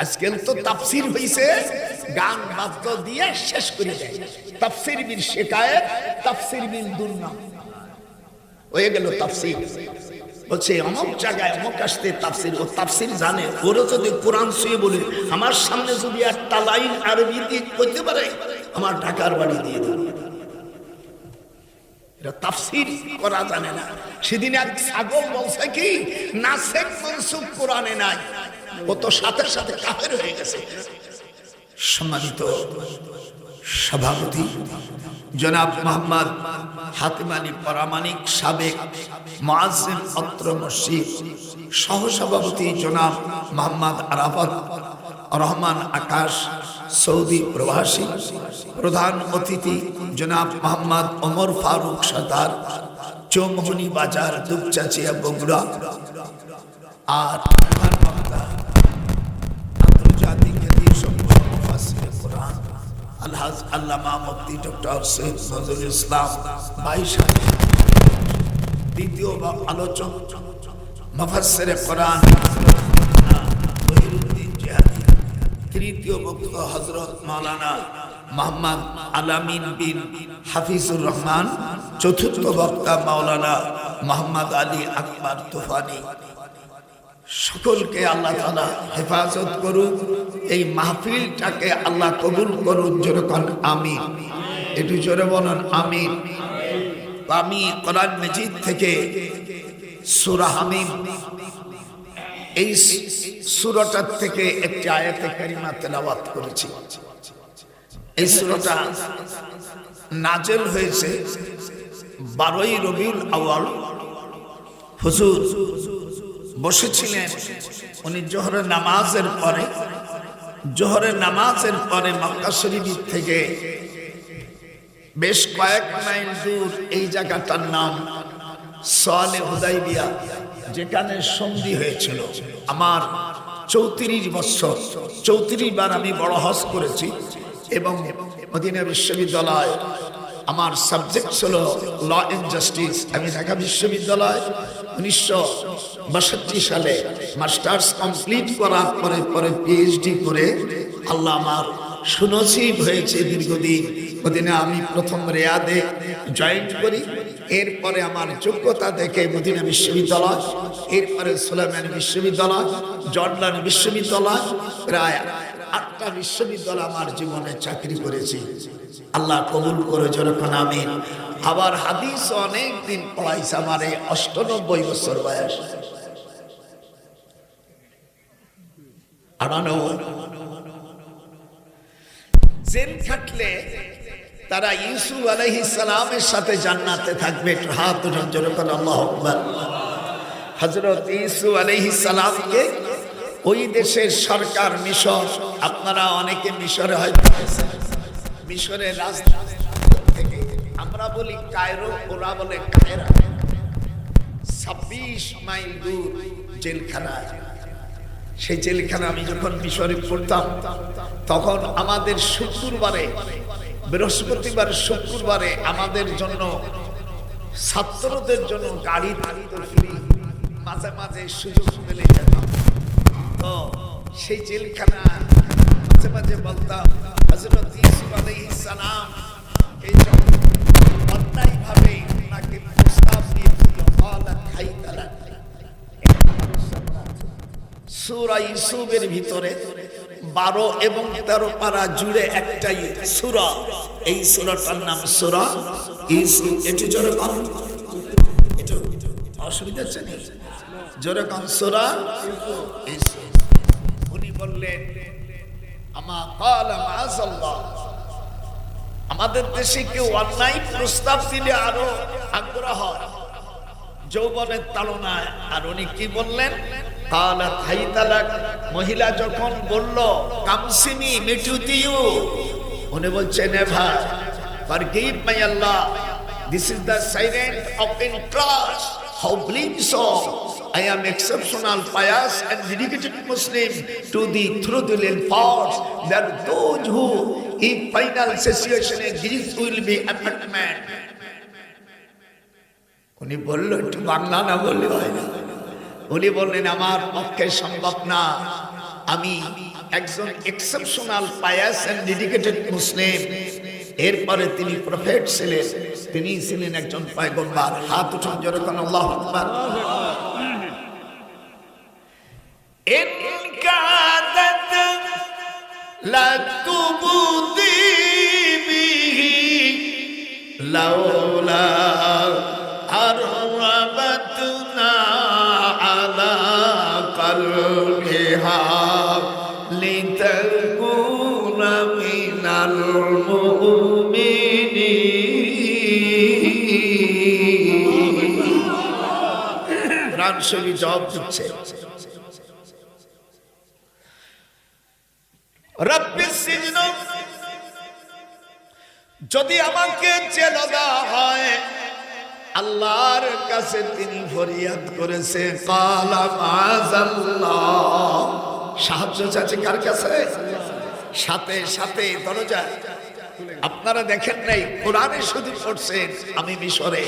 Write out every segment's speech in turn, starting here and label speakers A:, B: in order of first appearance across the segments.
A: আজকাল তো তাফসীর হইছে গান বাদ্য দিয়ে শেষ করে দেয়। তাফসীর বিল শিকায়েত, তাফসীর বিল দুর্নাম হয়ে গেল তাফসীর। বলছে অমুক জায়গায় অমুক আসতে তাফসীর, ও তাফসীর জানে। ওরা যদি কোরআন ছুঁয়ে বলে আমার সামনে যদি একটা লাইন আরবি দিয়ে করতে পারে, আমার ঢাকার বাড়ি দিয়ে দেবে। এটা তাফসীর করা জানে না। সেদিন এক ছাগল বলছে কি নাসেখ মানসুখ কোরআনে নাই, ও তো সাথে সাথে কাফের হয়ে গেছে। সম্মানিত সভাপতি জনাব মোহাম্মদ হাতিম আলী পরামানিক, সাবেক মুয়াজ্জিন অত্র মসজিদ, সহসভাপতি জনাব মোহাম্মদ আরাফাত রহমান আকাশ, সৌদি প্রবাসী, প্রধান অতিথি জনাব মোহাম্মদ ওমর ফারুক সরদার, চৌমোহনী বাজার, দুপচাচিয়া, বগুড়া। আর প্রধান বক্তা আন্তর্জাতিক মুফাসসির কোরআন আলহাজ আল্লামা মুফতি ডক্টর সৈয়দ নজরুল ইসলাম ভাই সাহেব। দ্বিতীয় আলোচক মুফাসসির কোরআন বহিরুদ্দিন জিহাদি। তৃতীয় বক্তা হযরত মাওলানা মোহাম্মদ আলামিন বিন হাফিজুর রহমান। চতুর্থ বক্তা মাওলানা মোহাম্মদ আলী আকবর তুফানি। সকলকে আল্লাহ তাআলা হেফাজত করুন, এই মাহফিলটাকে আল্লাহ কবুল করুন। যেরকম আমিন, একটু জোরে বলুন আমিন। আমি কোরআন মাজিদ থেকে সূরা হামিম, এই সূরাটার থেকে একটি আয়াতে কারিমা তেলাওয়াত করেছি। এই সূরাটা নাজেল হয়েছে 12ই রবিউল আউয়াল। হুজুর বসেছিলেন, উনি জোহরের নামাজের পরে মক্কা শরীফ থেকে বেশ কয়েক মাইল দূর এই জায়গাটার নাম সালে হুদাইবিয়া, যেখানে সন্ধি হয়েছিল। আমার 34 বছর, 34 বার আমি বড় হজ করেছি এবং মদিনা বিশ্ববিদ্যালয় আমার সাবজেক্ট ছিল ল এন্ড জাস্টিস। আমি ঢাকা বিশ্ববিদ্যালয় 1962 সালে মাস্টার্স কমপ্লিট করার পরে পিএইচডি করে আল্লাহ আমার সুনসিব হয়েছে দীর্ঘদিন মদিনা। আমি প্রথম রিয়াদে জয়েন করি, এরপরে আমার যোগ্যতা দেখে মদিনা বিশ্ববিদ্যালয়, এরপরে সুলাইমান বিশ্ববিদ্যালয়, জর্ডান বিশ্ববিদ্যালয়, প্রায় 8টা বিশ্ববিদ্যালয় আমার জীবনে চাকরি করেছি। আল্লাহ কবুল করে যেরকম আমিন। আবার হাদিস অনেক দিন পড়াইছে, আমার 98 বছর বয়স। জেল খাটলে তারা ইউসুফ আলাইহিস সালামের সাথে জান্নাতে থাকবে। একটু হাত উঠান যেরকম আল্লাহু আকবার। হযরত ইউসুফ আলাইহিস সালামকে ওই দেশের সরকার মিশর, আপনারা অনেকে মিশরে হয়তো গেছেন, মিশরের রাজধানী থেকে আমরা বলি কায়রো, ওরা বলে কায়রা, 26 মাইল দূর জেলখানা। সেই জেলখানা আমি যখন মিশরে পড়তাম, তখন আমাদের শুক্রবারে, বৃহস্পতিবার শুক্রবারে আমাদের জন্য, ছাত্রদের জন্য গাড়ি থাকতো ফ্রি, মাঝে মাঝে সুযোগ পেলে যেতাম। তো সেই জেলখানা মাঝে মাঝে বলতাম হযরত ইউসুফ আলাইহিস সালাম এই অন্যায়ভাবে ওনাকে প্রস্তাব দিয়েছিল। সূরা ইউসুফের ভিতরে 12 এবং 13 পারা জুড়ে একটাই সূরা, এই সূরাটার নাম সূরা ইউসুফ। এটি জোরে কোন, এটা অসুবিধা আছে না? জোরে কোন সূরা ইউসুফ। উনি বললেন আমা ক্বালা মাআযাল্লাহ, আমাদের দেশে কেউ অন্যায় প্রস্তাব দিলে আরো আগ্রহ, যৌবনের তাড়নায়। আর উনি কি বললেন? কালাত হাইতালাক, মহিলা যখন বলল কামসিনি মিটুতিউ, উনি বলছেন never, forgive my Allah, this is the silent of interest, how blings so I am exceptional, pious and dedicated Muslim to the through the efforts that those who in final situation this will be appointment. উনি বলল, একটু বাংলা না বললে হয় না। উনি বললেন আমার পক্ষে সম্ভব না, আমি একজন এক্সেপশনাল পায়াস এন্ড ডেডিকেটেড মুসলিম। এরপরে তিনি প্রফেট ছিলেন, তিনি ছিলেন একজন পয়গম্বর। হাত উঠান জোরে কোন আল্লাহু আকবার। ইন কাদাত লা তুবদি বিহি লাউলা আরবাতনা আলা কলবিহা লিতাকুনা মিনাল মুমিনিন। কোরআন শরীফ জবাব দিচ্ছে, রব্বিস সিজন, যদি আমাকে জেলে দেওয়া হয়, আল্লাহর কাছে তিনি ফরিয়াদ করেছে, কালা মাযাল্লাহ, সাহায্য চাচ্ছে কার কাছে? সাথে সাথে দরজা। আপনারা দেখেন নাই, কোরআনে শুধু পড়ছেন। আমি মিশরে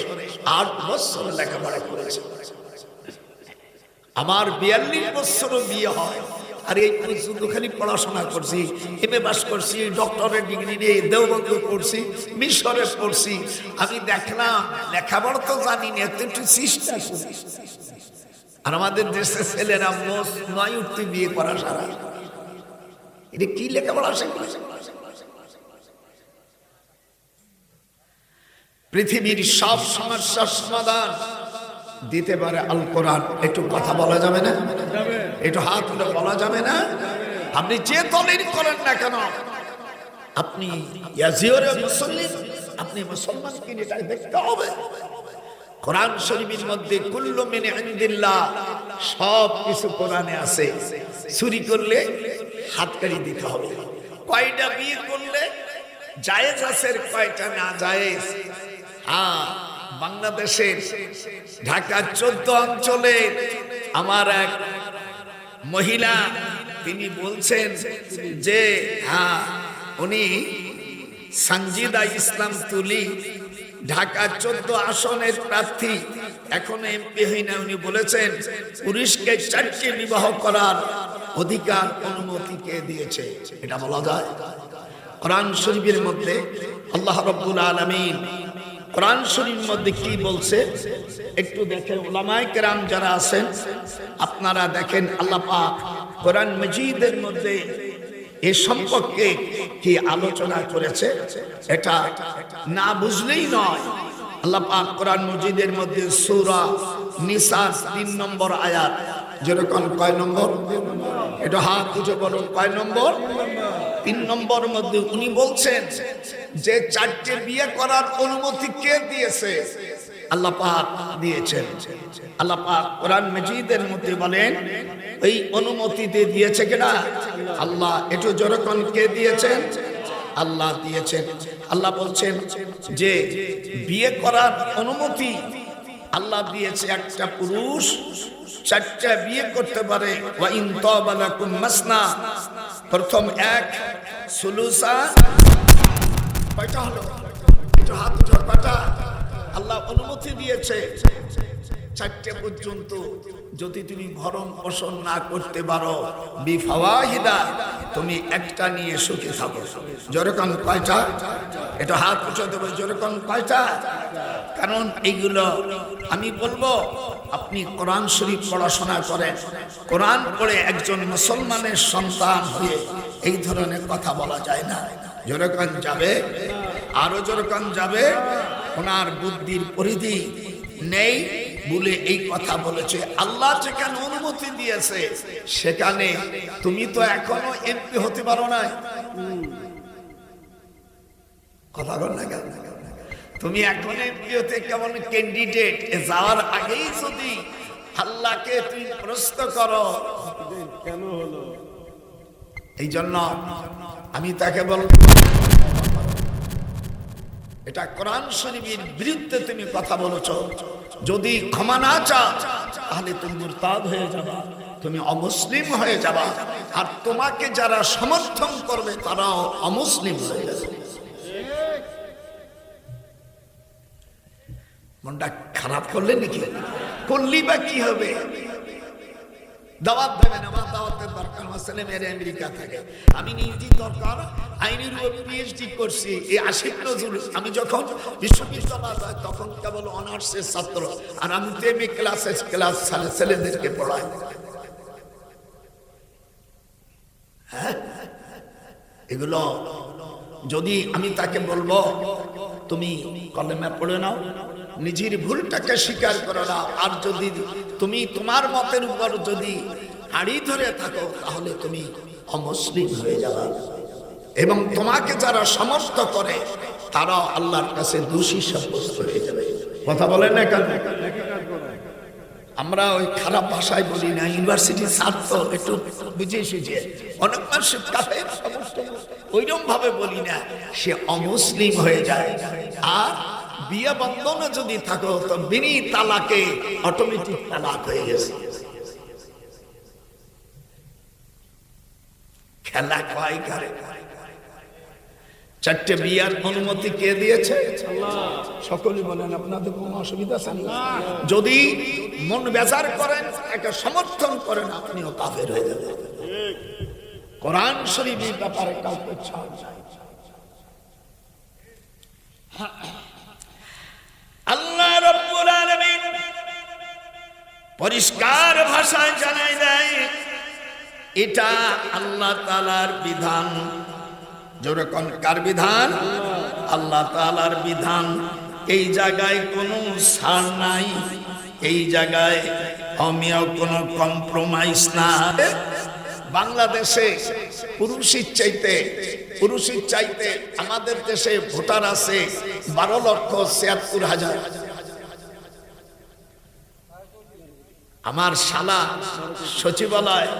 A: 8 বছর লেখাপড়া করেছি, আমার 42 বছরও বিয়ে হয়, আর এই পর্যন্ত খালি পড়াশোনা করছি, এমএ পাস করছি, ডক্টরেট ডিগ্রি নিয়ে দেওবন্দ করছি, মিশরে পড়ছি। আমি দেখলাম লেখাপড়া তো জানি না, একটু চেষ্টা করি। আর আমাদের দেশের ছেলেরা মোট 9 উঠতে বিয়ে করা সারা, এটা কি লেখাপড়া শিখবে? পৃথিবীর সব সমস্যার সমাধান দিতে পারে আল কোরআন। একটু কথা বলা যাবে না? একটু হাত তুলে বলা যাবে না? আপনি যে দলের করেন না কেন, আপনি মুসলিম, আপনি মুসলমান কিনে এটা দেখতে হবে। কোরআন শরীফের মধ্যে কুল্লু মিন ইনদিল্লাহ, সব কিছু কোরআনে আছে। চুরি করলে হাতকারি দিতে হবে, কয়টা বিয়ে করলে জায়েজ আছে, কয়টা না জায়েজ। বাংলাদেশের ঢাকা 14 অঞ্চলে আমার এক মহিলা, তিনি বলছেন যে উনি সঞ্জিদা ইসলাম তুলি, ঢাকা 14 আসনের প্রার্থী, এখনো এমপি হই না। উনি বলেছেন পুরুষকে 4টি বিবাহ করার অধিকার, অনুমতি কে দিয়েছে? এটা বলা যায়? কোরআন শরীফের মধ্যে আল্লাহ রাব্বুল আলামিন কোরআন শরীফের মধ্যে কি বলছে একটু দেখেন। উলামায়ে কেরাম যারা আছেন আপনারা দেখেন, আল্লাহ পাক কোরআন মাজিদের মধ্যে এ সম্পর্কে কি আলোচনা করেছে, এটা না বুঝলেই নয়। আল্লাহ পাক কোরআন মাজিদের মধ্যে সূরা নিসা 3 নম্বর আয়াত, যেরকম কয় নম্বর? এটা হাত উঠে বলুন, কয় নম্বর? 3 নম্বর মধ্যে উনি বলছেন যে 4টে বিয়ে করার অনুমতি কে দিয়েছে? আল্লাহ পাক দিয়েছেন। আল্লাহ পাক কোরআন মাজিদের মধ্যে বলেন এই অনুমতি দিয়েছে কেনা? আল্লাহ। একটু যেরকম কে দিয়েছেন? আল্লাহ দিয়েছেন। আল্লাহ বলছেন যে বিয়ে করার অনুমতি আল্লাহ দিয়েছে, একটা পুরুষ 4টা বিয়ে করতে পারে। ওয়া ইন তাবা লাকুম মাসনা, প্রথম 1 সুলুসা, কয়টা হলো? একটু হাত উঠাও, কয়টা? আল্লাহ অনুমতি দিয়েছে 4টে পর্যন্ত। যদি তুমি ভরণ পোষণ না করতে পারো, বিফাওয়াহিদা, তুমি একটা নিয়ে সুখে থাকো। যেরকম কয়টা? এটা হাত উঠে দেবো, যেরকম কয়টা? কারণ এইগুলো আমি বলবো, আপনি কোরআন শরীফ পড়াশোনা করেন, কোরআন পড়ে একজন মুসলমানের সন্তান হয়ে এই ধরনের কথা বলা যায় না। যেরকম যাবে, আরো যেরকম যাবে, ওনার বুদ্ধির পরিধি নেই বলে এই কথা বলেছে। আল্লাহ যেখানে অনুমতি দিয়েছে সেখানে তুমি তো এখনো এমপি হতে পারো না। কথা বল না কেন? তুমি এখন এমপি হতে কেমন ক্যান্ডিডেট, যাওয়ার আগেই যদি আল্লাহকে তুমি প্রশ্ন করো কেন হলো, এই জন্য আমি তাকে বলবো এটা কোরআন শরীফের বিরুদ্ধে তুমি কথা বলেছ। যদি ক্ষমা না চাও তাহলে তুমি মুরতাদ হয়ে যাবা, তুমি অমুসলিম হয়ে যাবা, আর তোমাকে যারা সমর্থন করবে তারাও অমুসলিম হয়ে যাবে। মনটা খারাপ করলে নাকি? করলি বা কি হবে? দাওয়াত দেবেন, আমার দাওয়াতে আমাদের দরকার আমার ছেলে মেয়েরা আমেরিকা থাকে, আমি নিজেই দরকার আইনের উপর পিএইচডি করছি। এই আশিক নজরুল আমি যখন বিশ্ববিদ্যালয় যাই তখন কেবল অনার্সের ছাত্র, আর আমি তো এমএ ক্লাস ছেলেদেরকে পড়াই। হ্যাঁ, এগুলো যদি আমি তাকে বলবো তুমি কলেমা পড়ে নাও, নিজের ভুলটাকে স্বীকার করে নাও, আর যদি তুমি তোমার মতের উপর যদি আড়ি ধরে থাকো তাহলে তুমি অমুসলিম হয়ে যাবে, এবং তোমাকে যারা সমর্থ করে তারা আল্লাহর কাছে দোষী সাব্যস্ত হয়ে যাবে। কথা বলেন না কেন? আমরা ওই খারাপ ভাষায় বলি না, ইউনিভার্সিটির ছাত্র একটু বুঝে সুঝে, অনেক মানুষ কাফের সমস্ত ওইরকম ভাবে বলি না, সে অমুসলিম হয়ে যায়। আর বিয়ে বন্ধনে যদি থাকো তো বিনি তালাকে অটোমেটিক তালাক হয়ে গেছে। খেলা কয় ঘরে চারটে বিয়ার অনুমতি কে দিয়েছে? সকলে বলেন আপনাদের কোনো অসুবিধা আছে? যদি মন বেজার করেন, একটা সমর্থন করেন, আপনিও কাফের হয়ে যাবেন। কোরআন শরীফের ব্যাপারে কাউকে ছাড় নাই। আল্লাহ রাব্বুল আলামিন পরিষ্কার ভাষায় জানাই দেয় এটা আল্লাহ তাআলার বিধান। যেরকম কার বিধান? আল্লাহ তাআলার বিধান। এই জায়গায় কোনো ছাড় নাই, এই জায়গায় আমিও কোনো কম্প্রোমাইজ না। বাংলাদেশে পুরুষের চাইতে আমাদের দেশে ভোটার আছে 12,76,000। আমার শালা সচিবালয়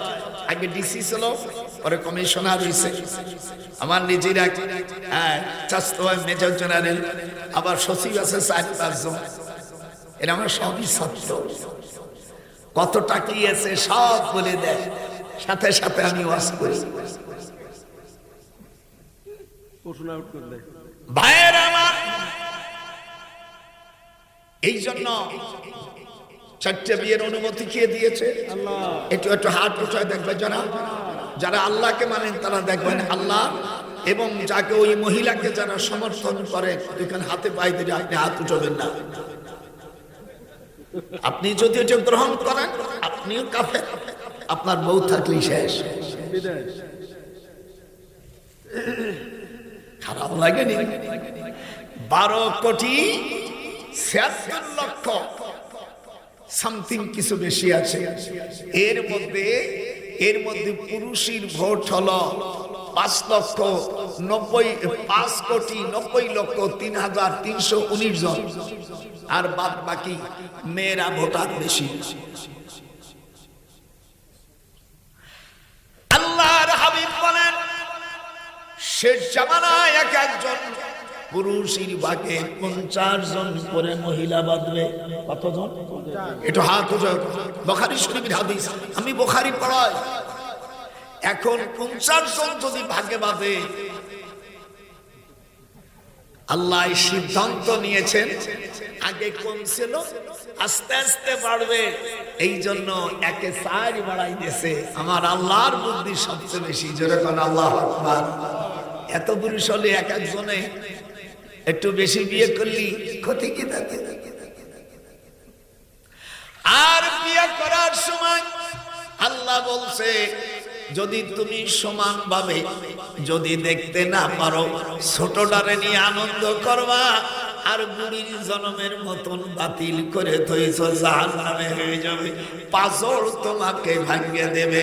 A: আগে ডিসি ছিল, পরে কমিশনার হয়েছে। আমার নিজের এক মেজর জেনারেল, আবার সচিব আছে 4-5 জন। এরা আমার সবই ছাত্র। কতটা কি আছে সব বলে দেয়, সাথে সাথে আমি ওয়াজ করি। ভাইয়ের আমার, এই জন্য 4টে বিয়ের অনুমতি কে দিয়েছে? একটু একটু হাত উঠায় দেখবে, যারা আল্লাহকে মানেন তারা দেখবেন আল্লাহ, এবং যাকে ওই মহিলাকে যারা সমর্থন করে এখানে হাতে পায়ে দিলে আপনি হাত উঠাবেন না। আপনি যদি এটা গ্রহণ করেন আপনিও কাফের, আপনার বউ থাকলেই শেষ। খারাপ লাগেনি? 12,76,00,000 সামথিং কিছু বেশি আছে। এর মধ্যে পুরুষের ভোট হলো 5,90,03,319 জন, আর বাদ বাকি মেয়েরা ভোটার বেশি। আল্লাহর হাবিব বলেন শেষ জামানায় একজন পুরুষের ভাগে 50 জন করে মহিলা বাঁধবে। কতজন? একটু হাত উঠাও। বুখারী শরীফের হাদিস, আমি বুখারী পড়াই। এখন 50 জন যদি ভাগে বাঁধে, আল্লাহ সিদ্ধান্ত নিয়েছেন আগে কম ছিল, আস্তে আস্তে বাড়বে। এই জন্য 1-4 বাড়াই দিয়েছে। আমার আল্লাহর বুদ্ধি সবচেয়ে বেশি। যেরকম আল্লাহু আকবার। এত পুরুষ হলে এক একজনে একটু বেশি বিয়ে করলি ক্ষতি কি থাকে? আর বিয়ে করার সময় আল্লাহ বলছে যদি তুমি সমানভাবে যদি দেখতে না পারো, ছোটটারে নিয়ে আনন্দ করবা, আর বুড়ির জন্মের মতন বাতিল করে থইছ, জাহান্নামে হয়ে যাবে। পাঁচর তোমাকে ভাঙিয়ে দেবে।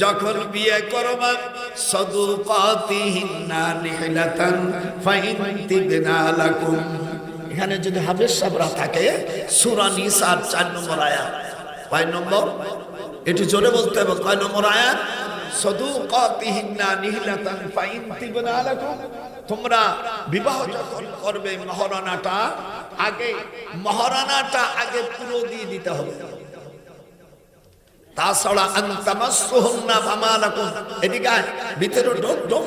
A: যখন বিয়ে করবা সাদুকাতিহিন্না নিহলাতান ফাইনতিবনা লাকুম। এখানে যদি হাফেজ সাহেবরা থাকে সূরা নিসার 4 নম্বর আয়াত। কয় নম্বর? একটু জোরে বলতে হবে। কয় নম্বর আয়াত? সাদুকাতিহিন্না নিহলাতান ফাইনতিবনা লাকুম। তোমরা বিবাহ যখন করবে মহারানাটা আগে পুরো দিয়ে দিতে হবে। তাছাড়া আনতামাসসুহুন্না ফামা লাকুম। এদিকে ভিতরে ঢোক।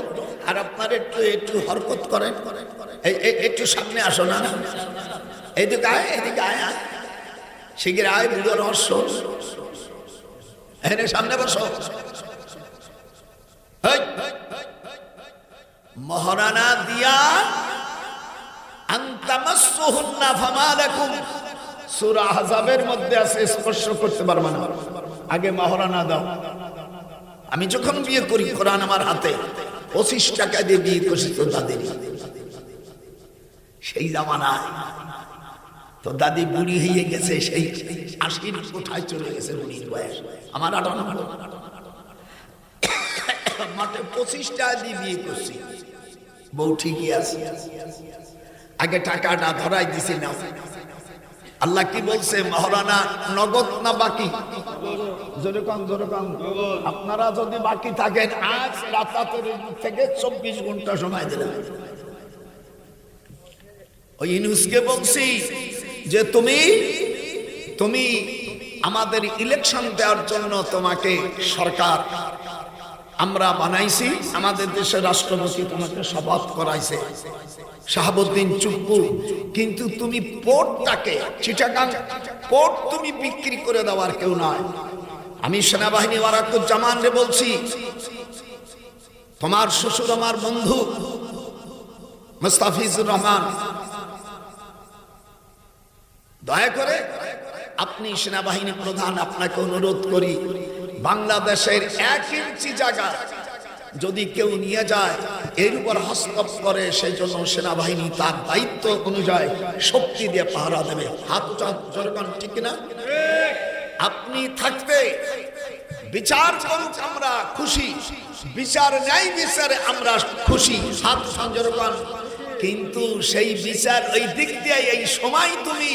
A: আর আপনারা একটু হরকত করেন, একটু সামনে আসো না, এদিকে আয় শিগগির আয়। বুড়ো রহস্য, এখানে সামনে বসো। মহারানা দিয়া আনতামাসসুহুন্না ফামা লাকুম, সূরা আহজাবের মধ্যে আছে স্পর্শ করতে পারবে না, আগে মহারানা দাও। আমি যখন বিয়ে করি কোরআন আমার হাতে, 25 টাকা দিয়ে বিয়ে করছি তো দাদি, সেই জামানায় তো দাদি বুড়ি হয়ে গেছে, সেই 80 কোঠায় চলে গেছে বুড়ির বয়স, আমার 58 মাঠে 25 টাকা দিয়ে বিয়ে করছি, বউ ঠিকই আছে, আগে টাকাটা ধরাই দিছি না। আল্লাহ কি বলছে? মহারানা নগদ না বাকি? আপনারা যদি বাকি থাকেন আজ রাতাতের থেকে 24 ঘন্টা সময় দিলেন। ওই ইউনুসকে বলছি যে তুমি আমাদের ইলেকশন দেওয়ার জন্য তোমাকে সরকার আমরা বানাইছি, আমাদের দেশের রাষ্ট্রপতি তোমাকে শপথ করাইছে, শাহাবুদ্দিন চুপ্পু, কিন্তু তুমি পোর্টটাকে, চিটাগাং পোর্ট তুমি বিক্রি করে দেওয়ার কেউ নয়। আমি সেনাবাহিনী ওয়ারাকুজ্জামান রে বলছি, তোমার শ্বশুর আমার বন্ধু মুস্তাফিজুর রহমান, দয়া করে আপনি সেনাবাহিনী প্রধান, আপনাকে অনুরোধ করি, বাংলাদেশের 1 ইঞ্চি জায়গা যদি কেউ নিয়ে যায়, এর উপর হস্তক্ষেপ করে, সেই জন্য সেনাবাহিনী তার দায়িত্ব অনুযায়ী শক্তি দিয়ে পাহারা দেবে। হাত উঠান, ঠিক না? আপনি থাকতে বিচার করুক, আমরা খুশি, বিচার ন্যায় বিচারে আমরা খুশি, হাত উঠান। কিন্তু সেই বিচার ওই দিক দিয়ে এই সময় তুমি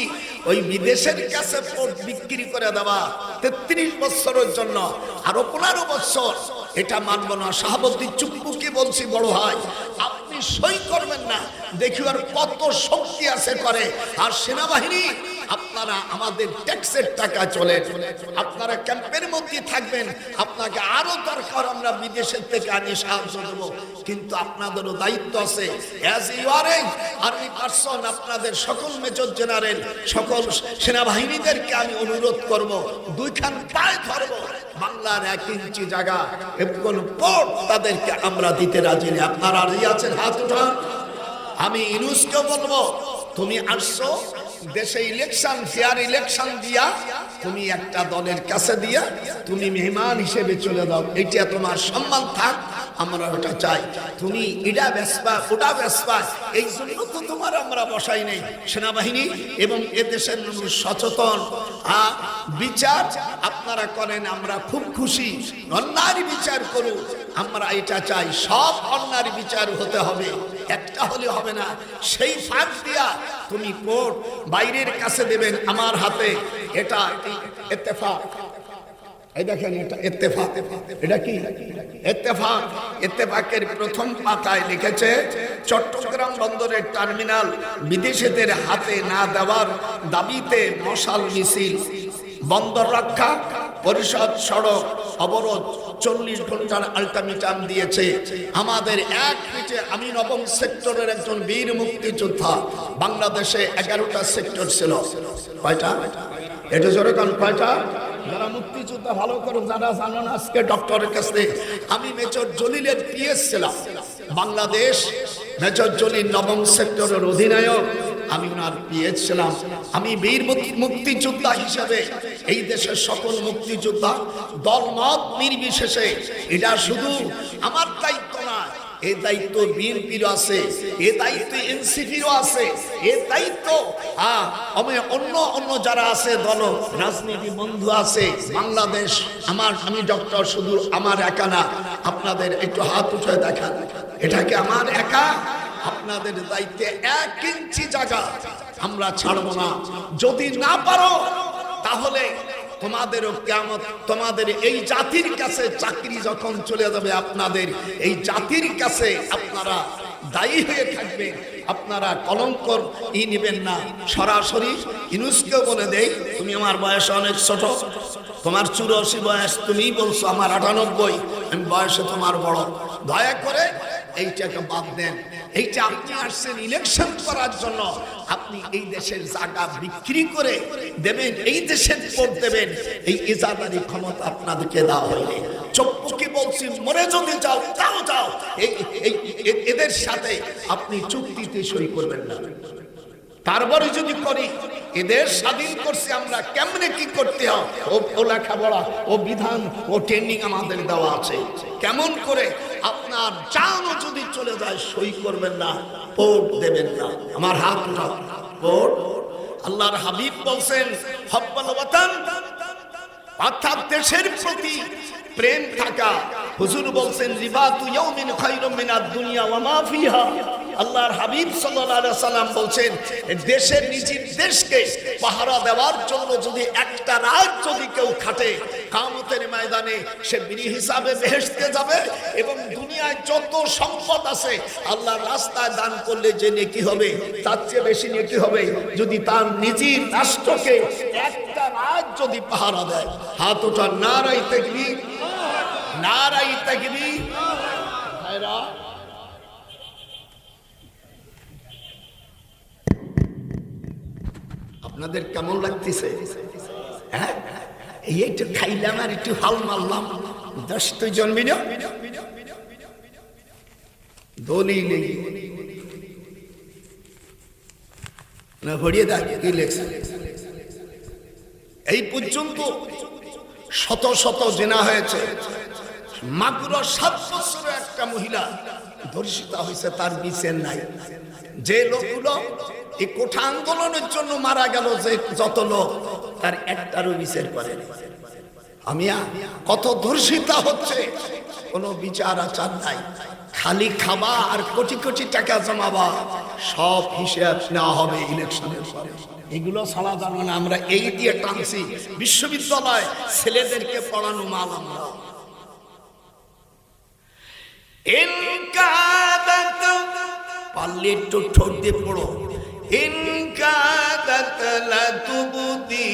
A: ওই বিদেশের কাছে পোর্ট বিক্রি করে দেওয়া 33 বছরের জন্য, আরো 15 বছর, এটা মানব না। শাহাবুদ্দিন চুপ্পুকে বলছি, বড় হয় আপনি সই করবেন না, দেখি আর কত শক্তি আছে করে। আর সেনাবাহিনী আপনারা আমাদের ট্যাক্সের টাকা চলে, আপনারা ক্যাম্পের মধ্যে থাকবেন, আপনাকে আরো দরকার আমরা বিদেশের থেকে আনি সাহায্য দেব, কিন্তু আপনাদেরও দায়িত্ব আছে। As you are a army person, আপনাদের সকল মেজর জেনারেল, সকল সেনাবাহিনীদেরকে আমি অনুরোধ করব, 2 খান পায়ে ধরব, বাংলার 1 ইঞ্চি জায়গা এবং পোর্ট তাদেরকে আমরা দিতে রাজি নেই। আপনারা রাজি আছেন? হাত উঠান। আমি ইউনুসকে বলবো, তুমি আসছো দেশে ইলেকশন, ফেয়ার ইলেকশন দিয়া তুমি একটা দলের কাছে দিয়া তুমি মেহমান হিসেবে চলে যাও, এটা তোমার সম্মান থাক, আমরা ওটা চাই। তুমি ইডা বেসপা ওটা বেসপা, এই জন্য তো তোমার আমরা বসাই নেই। সেনাবাহিনী এবং এদেশের মানুষ সচেতন, বিচার আপনারা করেন, আমরা খুব খুশি। অন্যায় বিচার করুন, আমরা এটা চাই, সব অন্যায় বিচার হতে হবে, একটা হলে হবে না। সেই ফাঁক দিয়া তুমি কোর্ট বাইরের কাছে দেবেন আমার হাতে, এটা ইত্তেফাক। এই দেখেন, এটা ইত্তেফাক। এটা কি ইত্তেফাক? ইত্তেফাকের প্রথম পাতায় লিখেছে, চট্টগ্রাম বন্দরের টার্মিনাল বিদেশিদের হাতে না দেওয়ার দাবিতে মশাল মিছিল, বন্দর রক্ষা পরিষদ সড়ক অবরোধ, 40 ঘন্টার আলটিমেটাম দিয়েছে। আমাদের 1 পিঠে, আমি 9ম সেক্টরের একজন বীর মুক্তিযোদ্ধা, বাংলাদেশে 11টা সেক্টর ছিল। কয়টা? এটা জোরে কান, কয়টা? যারা মুক্তিযোদ্ধা ভালো করে যারা জানেন, আজকে ডক্টরের কাছে আমি মেজর জলিলের পিএস ছিলাম। বাংলাদেশ মেজর জলিল 9ম সেক্টরের অধিনায়ক, আমি ওনার পিএস ছিলাম। আমি বীর মুক্তিযোদ্ধা হিসেবে এই দেশের সকল মুক্তিযোদ্ধা দলমত নির্বিশেষে, এটা শুধু আমার দায়িত্ব না, এই দায়িত্ব বিএনপির আছে, এই দায়িত্ব এনসিপিরও আছে, এই দায়িত্ব অন্য যারা আছে দল রাজনীতি বন্ধু আছে। বাংলাদেশ আমি ডক্টর শুধু আমার একা না, আপনাদের একটু হাত উঠে দেখান, এটা কি আমার একা? আপনাদের দায়িত্বে 1 ইঞ্চি জায়গা আমরা ছাড়বো না। যদি না পারো তাহলে তোমাদেরও কিয়ামত, তোমাদের এই জাতির কাছে চাকরি যখন চলে যাবে, আপনাদের এই জাতির কাছে আপনারা দায়ী হয়ে থাকবেন, আপনারা কলঙ্কর নেবেন না। সরাসরি ইউনুসকেও বলে দেই, তুমি আমার বয়স অনেক ছোট, তোমার 84 বয়স, তুমি বলছো আমার 98, আমি বয়সে তোমার বড়, দয়া করে এইটাকে বাদ দেন। এইটা আপনি আসছেন ইলেকশন করার জন্য, আপনি এই দেশের জায়গা বিক্রি করে দেবেন, এই দেশের ভোট দেবেন, এই ইজাদারি ক্ষমতা আপনাদেরকে দেওয়া হয়নি। চুপকে বলছি, মরে যদি যাও তাও যাও, এদের সাথে আপনি চুক্তিতে সই করবেন না। তারপরে যদি করি, এদের স্বাধীন করছি আমরা, কেমনে কি করতে হয় ও লেখাপড়া, ও বিধান, ও ট্রেনিং আমাদের দেওয়া আছে। কেমন করে আপনার জানও যদি চলে যায় সই করবেন না, ভোট দেবেন না। আমার হাত উঠাও, ভোট। আল্লাহর হাবিব বলছেন হব্বাল ওয়াতান, অর্থাৎ দেশের প্রতি প্রেম থাকা। হুজুর বলছেন রিবাতু ইয়াউমিন খায়রুম মিনাদ দুনিয়া ওয়া মা ফিহা। আল্লাহর হাবিব সাল্লাল্লাহু আলাইহি সাল্লাম বলছেন দেশের, নিজের দেশকে পাহারা দেওয়ার জন্য যদি একটা রাত যদি কেউ খাটে, কিয়ামতের ময়দানে সে বিনি হিসাবে বেহেশতে যাবে, এবং দুনিয়ায় যত সম্পদ আছে আল্লাহর রাস্তায় দান করলে যে নেকি হবে তার চেয়ে বেশি নেকি হবে যদি তার নিজের রাষ্ট্রকে একটা রাত যদি পাহারা দেয়। হাত ওঠা, নারায়ে তাকবীর, নারায়ে তাকবীর। ভাইরা, আপনাদের কেমন লাগতেছে? হ্যাঁ, এই একটু খাইলাম আর একটু হাল মারলাম, 10 তো জন্মে দলিল না ভরিয়ে দেয় কি লেখছে। এই পর্যন্ত শত শত জেনা হয়েছে। মাত্র 7 বছরের একটা মহিলা ধর্ষিতা হয়েছে, তার বিচার নাই। যে লোকগুলো এই কোঠা আন্দোলনের জন্য মারা গেল, যে যত লোক, তার একটারও বিচার করে। আমি কত ধর্ষিতা হচ্ছে, কোনো বিচার আচার নাই। খালি খাবা আর কোটি কোটি টাকা জমাবা, সব হিসাব নেওয়া হবে ইলেকশনের পরে। এগুলো ছাড়া জানো না, আমরা এই দিয়ে টানছি। বিশ্ববিদ্যালয় ছেলেদেরকে পড়ানো মাল আমরা। পারলে একটু ঠোঁট দিয়ে পড়ো। ইনকাদাত লাতুবদি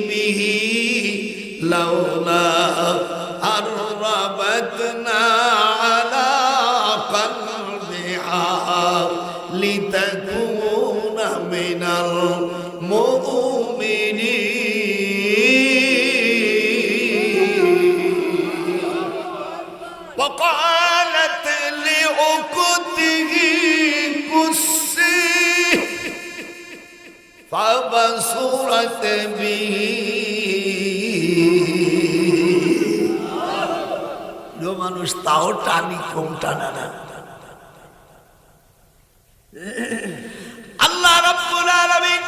A: বিহি লাউলা আরবাতনা আলা কলবিহা লিতাকুনা মিনাল মুমিনিন। وقالت لأخته قصي فبصرت به। মানুষ তাও টানি, কম টানা না। আল্লাহ রাব্বুল আলামিন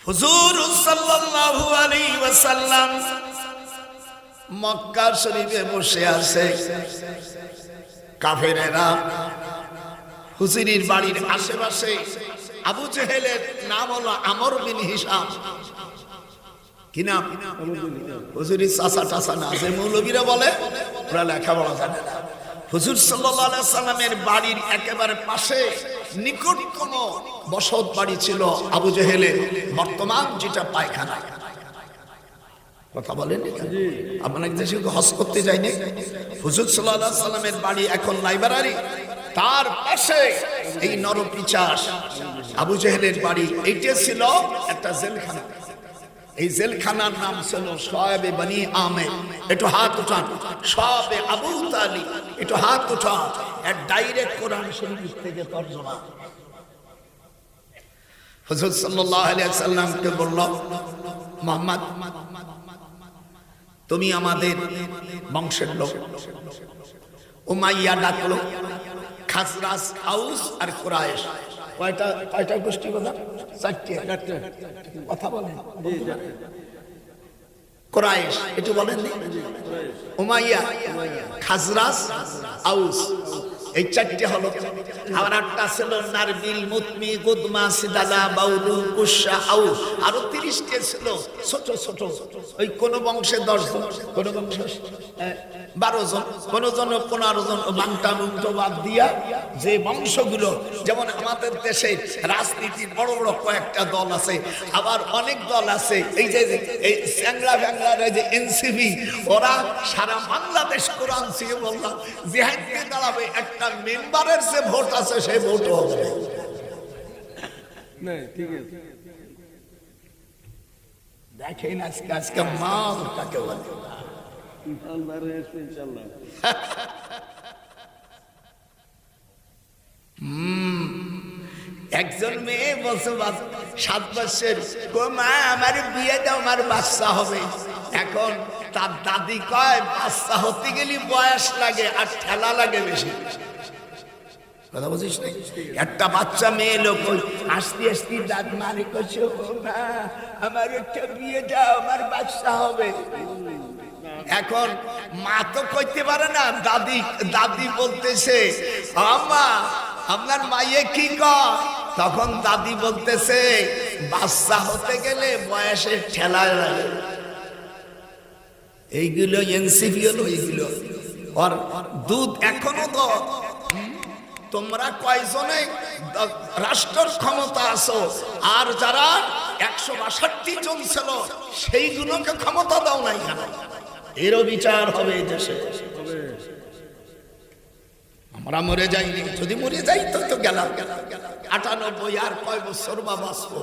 A: হুজুর সাল্লাল্লাহু আলাইহি ওয়াসাল্লাম মক্কা শরীফে বসে আছে। কাফেরেরা হুজুরের বাড়ির আশেপাশে, আবু জেহেলের নাম হলো আমর বিন হিশাম। কি নাম? হুজুরের চাচা টাচা না, যে মৌলবীরা বলে ওরা লেখাপড়া জানে না। হুজুর সাল্লাল্লাহু আলাইহি সাল্লামের বাড়ির একেবারে পাশে নিকটতম বসত বাড়ি ছিল আবু জেহেলের, বর্তমান যেটা পায়খানা। কথা বলেন, আপনার দেশে হজ করতে যায়নি? হুজুর সাল্লাল্লাহু আলাইহি সাল্লামের বাড়ি এখন লাইব্রেরি, তার পাশে এই নরপিচাস আবু জেহেলের বাড়ি। এইটা ছিল একটা জেলখানা। এই জেলখানার নাম ছিল শায়বে বনি আমের। একটু হাত উঠান। শায়বে আবু তালিব, একটু হাত উঠান। এর ডাইরেক্ট কোরআন শরীফ থেকে তরজমা। হুজুর সাল্লাল্লাহু আলাইহি সাল্লামকে বলল, মুহাম্মদ, তুমি আমাদের বংশের লোক। উমাইয়া ডাকলো, খাজরাজ, আউস আর কুরাইশ। কয়টা গোষ্ঠী কথা? 4টে। কথা বলেন। কুরাইশ একটু বলেন। উমাইয়া, খাজরাজ, আউস, এই 4টে হলো আবার একটা ছিল নারবিল মুতমি গুদমা সিদালা বাউলু কুশা আউ, আরো 30টা ছিল ছোট ছোট। ওই কোন বংশে 10 জন, কোন বংশে 12 জন, কোন জন 15 জন, বাংটা মুক্ত বাদ দিয়া যে বংশগুলো, যেমন আমাদের দেশে রাজনীতির বড় বড় কয়েকটা দল আছে, আবার অনেক দল আছে এই যে এই স্যাংলা ব্যাংলার যে এনসিপি, ওরা সারা বাংলাদেশ কোরআন দিয়ে বললাম জিহাদকে দাঁড়াবে, একটা মেম্বারের যে ভোট আছে সেই ভোটও হবে না। ঠিক আছে, দেখেন আজকে আজকে মাল কাকে বলে। একজন মেয়ে বলছে 7 বছর, মা আমার বিয়ে দাও, আমার বাচ্চা হবে। এখন তার দাদি কয় বাচ্চা হতে গেলে বয়স লাগে আর ঠেলা লাগে বেশি। কথা বুঝিস না? একটা বাচ্চা মেয়ে লোক আস্তে আস্তে দাঁত মারে করছে, মা আমার একটা বিয়ে দাও, আমার বাচ্চা হবে। এখন মা তো কইতে পারে না, দাদি বলতেছে আমা আপনার মাইয়ে কি কয়? তখন দাদি বলতেছে বাচ্চা হতে গেলে বয়সের ঠেলা লাগে। এইগুলো এনসিপি হলো, এইগুলো আর দুধ এখনো তো। তোমরা কয়জনে রাষ্ট্রের ক্ষমতা আছো, আর যারা 162 জন ছিল সেইগুলোকে ক্ষমতা দাও নাই কেন? এরও বিচার হবে এই দেশে। আমরা মরে যাইনি, যদি মরে যাই তো তো গেলাম 98, আর কয় বছর বা বাঁচবো?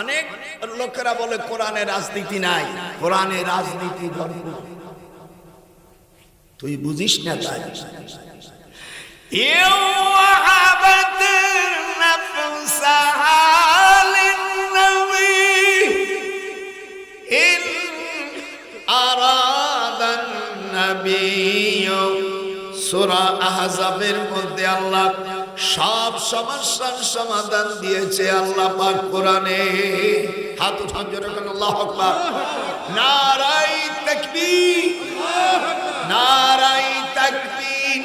A: অনেক লোকেরা বলে কোরআনে রাজনীতি নাই, কোরআনে রাজনীতি ভরপুর। তুই বুঝিস না তাই। সূরা আহজাবের মধ্যে আল্লাহ সব সমস্যার সমাধান দিয়েছে আল্লাহ পাক কোরআনে। হাত উঠান জোরে বলেন আল্লাহু আকবার। নারায়ে তাকবীর, নারায়ে তাকবীর।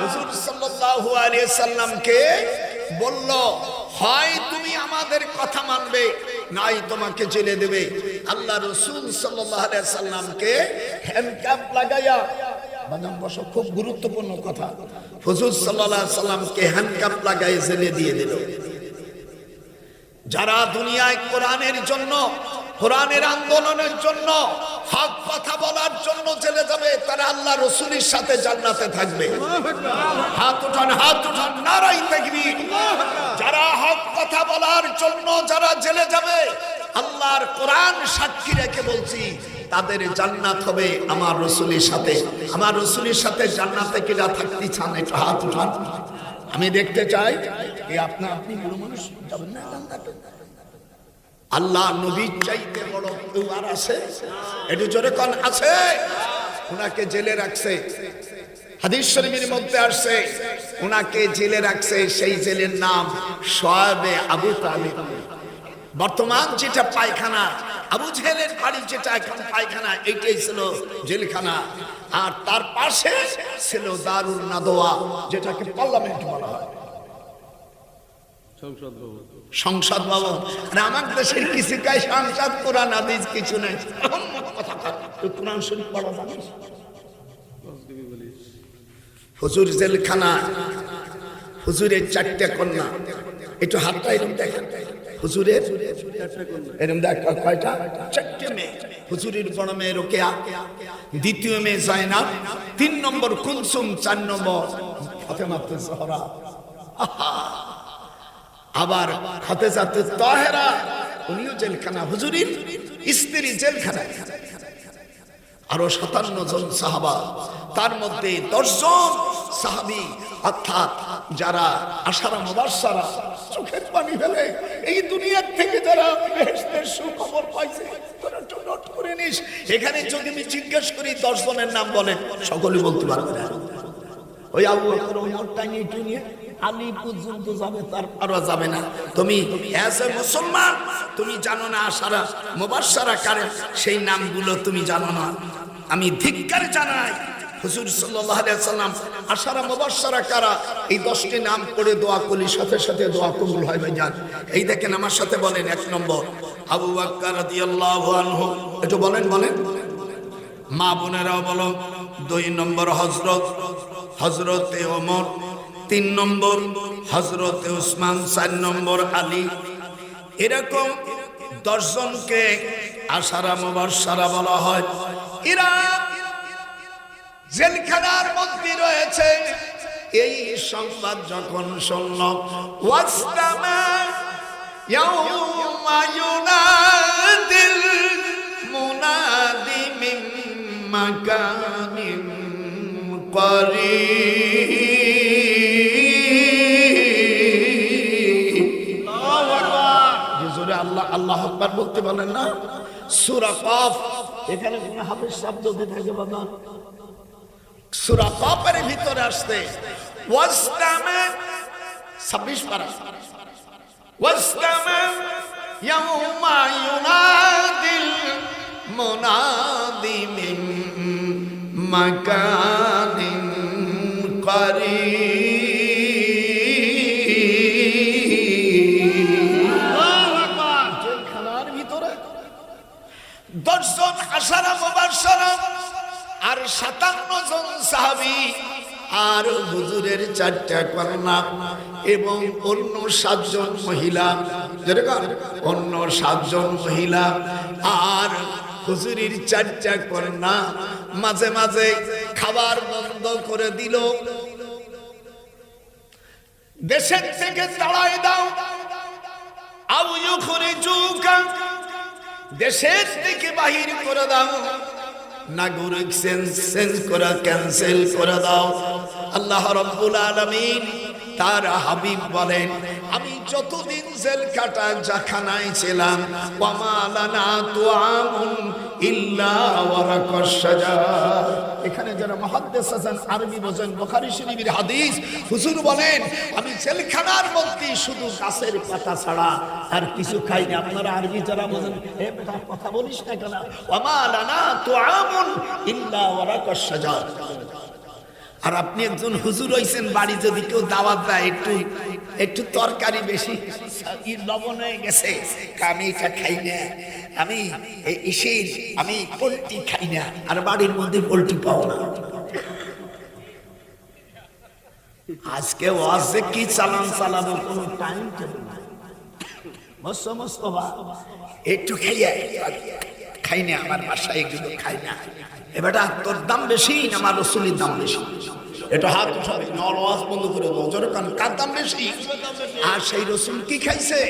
A: হুজুর সাল্লাল্লাহু আলাইহি সাল্লামকে বলল, হয় তুমি আমাদের কথা মানবে, নাই তোমাকে জেলে দেবে। আল্লাহ রাসূল সাল্লাল্লাহু আলাইহি সাল্লামকে হ্যান্ডকাপ লাগায়া, বাদাম বসো, খুব গুরুত্বপূর্ণ কথা, হুজুর সাল্লাল্লাহু আলাইহি সাল্লামকে হ্যান্ডকাপ লাগায় জেলে দিয়ে দিল। যারা দুনিয়ায় কোরআনের জন্য, কোরআনের আন্দোলনের জন্য, হক কথা বলার জন্য জেলে যাবে, তারা আল্লাহ রাসূলের সাথে জান্নাতে থাকবে। হাত উঠান, হাত উঠান, নারায়ে তাকবীর। যারা হক কথা বলার জন্য যারা জেলে যাবে, আল্লাহর কোরআন সাক্ষী রেখে বলছি, তাদের জান্নাত হবে আমার রাসূলের সাথে। আমার রাসূলের সাথে জান্নাতে কিরা থাকতে চান, একটু হাত উঠান। আমি দেখতে চাই এই আপনি বড় মানুষ যাবেন না জান্নাতে? আল্লাহ নবীর চাইতে বড় কেউ আর আছে? একটু জোরে কোন আছে? উনাকে জেলে রাখছে, হাদিস শরীফের মধ্যে আসছে উনাকে জেলে রাখছে, সেই জেলের নাম শোয়াবে আবু তালিব। বর্তমান যেটা পায়খানা, আবু জেহেলের বাড়ি যেটা এখন পায়খানা, এইটাই ছিল জেলখানা। আর তার পাশে ছিল দারুল নাদওয়া, যেটাকে পার্লামেন্ট বলা হয়, সংসদ ভবন। আমাদের দেশের কিছু কায় সংসদ, কোরআন হাদিস কিছু নেই। কোরআন শরীফ পড়া জানিস? হুজুর জেলখানা, হুজুরের 4টে কন্যা, একটু হাতটা এরকম দেখেন, হুজুরের এরকম দেখ কয়টা? 4টে মেয়ে। হুজুরের বড় মেয়ে রোকেয়া, দ্বিতীয় মেয়ে জায়নাব, 3 নম্বর কুলসুম, 4 নম্বর ফাতেমাতুজ জোহরা, আবার খাদিজাতুত তাহেরা, উনিও জেলখানা, হুজুরের স্ত্রী জেলখানা। আরো 57 জন সাহাবা, তার মধ্যে 10 জন সাহাবী, অর্থাৎ যারা আশারা মুবাশশারা, চোখের পানি ফেলে এই দুনিয়ার থেকে যারা বেহেশতের সুখবর পাইছে, তোরা একটু নোট করে নিস। এখানে যদি আমি জিজ্ঞেস করি 10 জনের নাম বলেন, সকলে বলতে পারবে না। ওই আবু বকর, ওমর, টাইনি টুনিয়ে আলী পর্যন্ত যাবে, তারপরও যাবে না। তুমি এজ এ মুসলমান তুমি জানো না আশারা মুবাশশারা কারে, সেই নামগুলো তুমি জানো না। আমি ধিক্কার জানাই হুজুর সাল্লাল্লাহু আলাইহি ওয়াসাল্লাম আশারা মুবাশশারা কারা, এই 10টি নাম পড়ে দোয়া করলে সাথে সাথে দোয়া কবুল হয় ভাইজান। এই দেখেন আমার সাথে বলেন, 1 নম্বর আবু বকর রাদিয়াল্লাহু আনহু, একটু বলেন বলেন মা বোনেরাও বলো। 2 নম্বর হযরতে ওমর, 3 নম্বর হযরতে উসমান, 4 নম্বর আলী। এরকম 10 জনকে আশারা মুবাশশারা বলা হয়। এরা জেলখানার মধ্যে রয়েছে। এই সংবাদ যখন শুনল, ওয়াসতামা ইয়াউমা ইউনাদিল মুনাদি মিন মাকানিন করিব। আল্লাহু আকবার। জোরে আল্লাহ আল্লাহু আকবার বলতে বলেন না। সূরা কাফ, এখানে কোন হাফেজ শব্দ দিয়ে থাকে বাবা, সূরা কাফের ভিতরে আসছে ওয়াসতামা 26 পারা, ওয়াসতামা ইয়াউমা ইউনাদিল মুনাদি মিন মাকানিন করিব। আল্লাহু আকবার। জেলখানার ভিতরে 10 জন আশারা মুবাশশারা আর 57 জন সাহাবী আর হুজুরের 4টা কন্যা এবং অন্য 7 জন মহিলা, যেরকম অন্য 7 জন মহিলা আর হুজুরের 4টা কন্যা মাঝে মাঝে খাবার বন্ধ করে দিল। দেশের থেকে তাড়াই দাও, আউ ইউখরিজুকা, দেশের থেকে বাহির করে দাও, নাগরিক চেঞ্জ করে ক্যান্সেল করে দাও। আল্লাহ রাব্বুল আলামিন তার হাবিব বলেন, আমি যতদিন জেল কাটা জাখানায় ছিলাম, ওয়ামা লানা তুআমুন ইল্লা ওয়ারাকাশ শাজার। এখানে যারা মুহাদ্দিস আছেন আরবি বোঝেন, বুখারী শরীফের হাদিস, হুজুর বলেন আমি জেলখানার মধ্যে শুধু গাছের পাতা ছাড়া আর কিছু খাই না। আপনারা আরবি যারা বোঝেন, এ বেটা কথা বলিস না কেন, ওয়ামা লানা তুআমুন ইল্লা ওয়ারাকাশ শাজার। আর আপনি একজন হুজুর হইছেন, বাড়ি যদি কেউ দাওয়াত দেয় একটু তরকারি বেশি লবণ হয়ে গেছে, আমি এটা খাই না, আমি পোল্ট্রি খাই না, আর বাড়ির মধ্যে পোল্ট্রি পাও না। আজকে ওয়াজে কি চালাবো কোনো টাইম টেবিল নাই। একটু খাই না, আমার বাসায় এগুলো খাই না। এবারটা তোর দাম বেশি না আমার রসুলের দাম বেশি? এটা হাত উঠাবে, আওয়াজ বন্ধ করে দাও, জোরে কান, কার দাম বেশি? আর সেই রসুল কি খাইছে?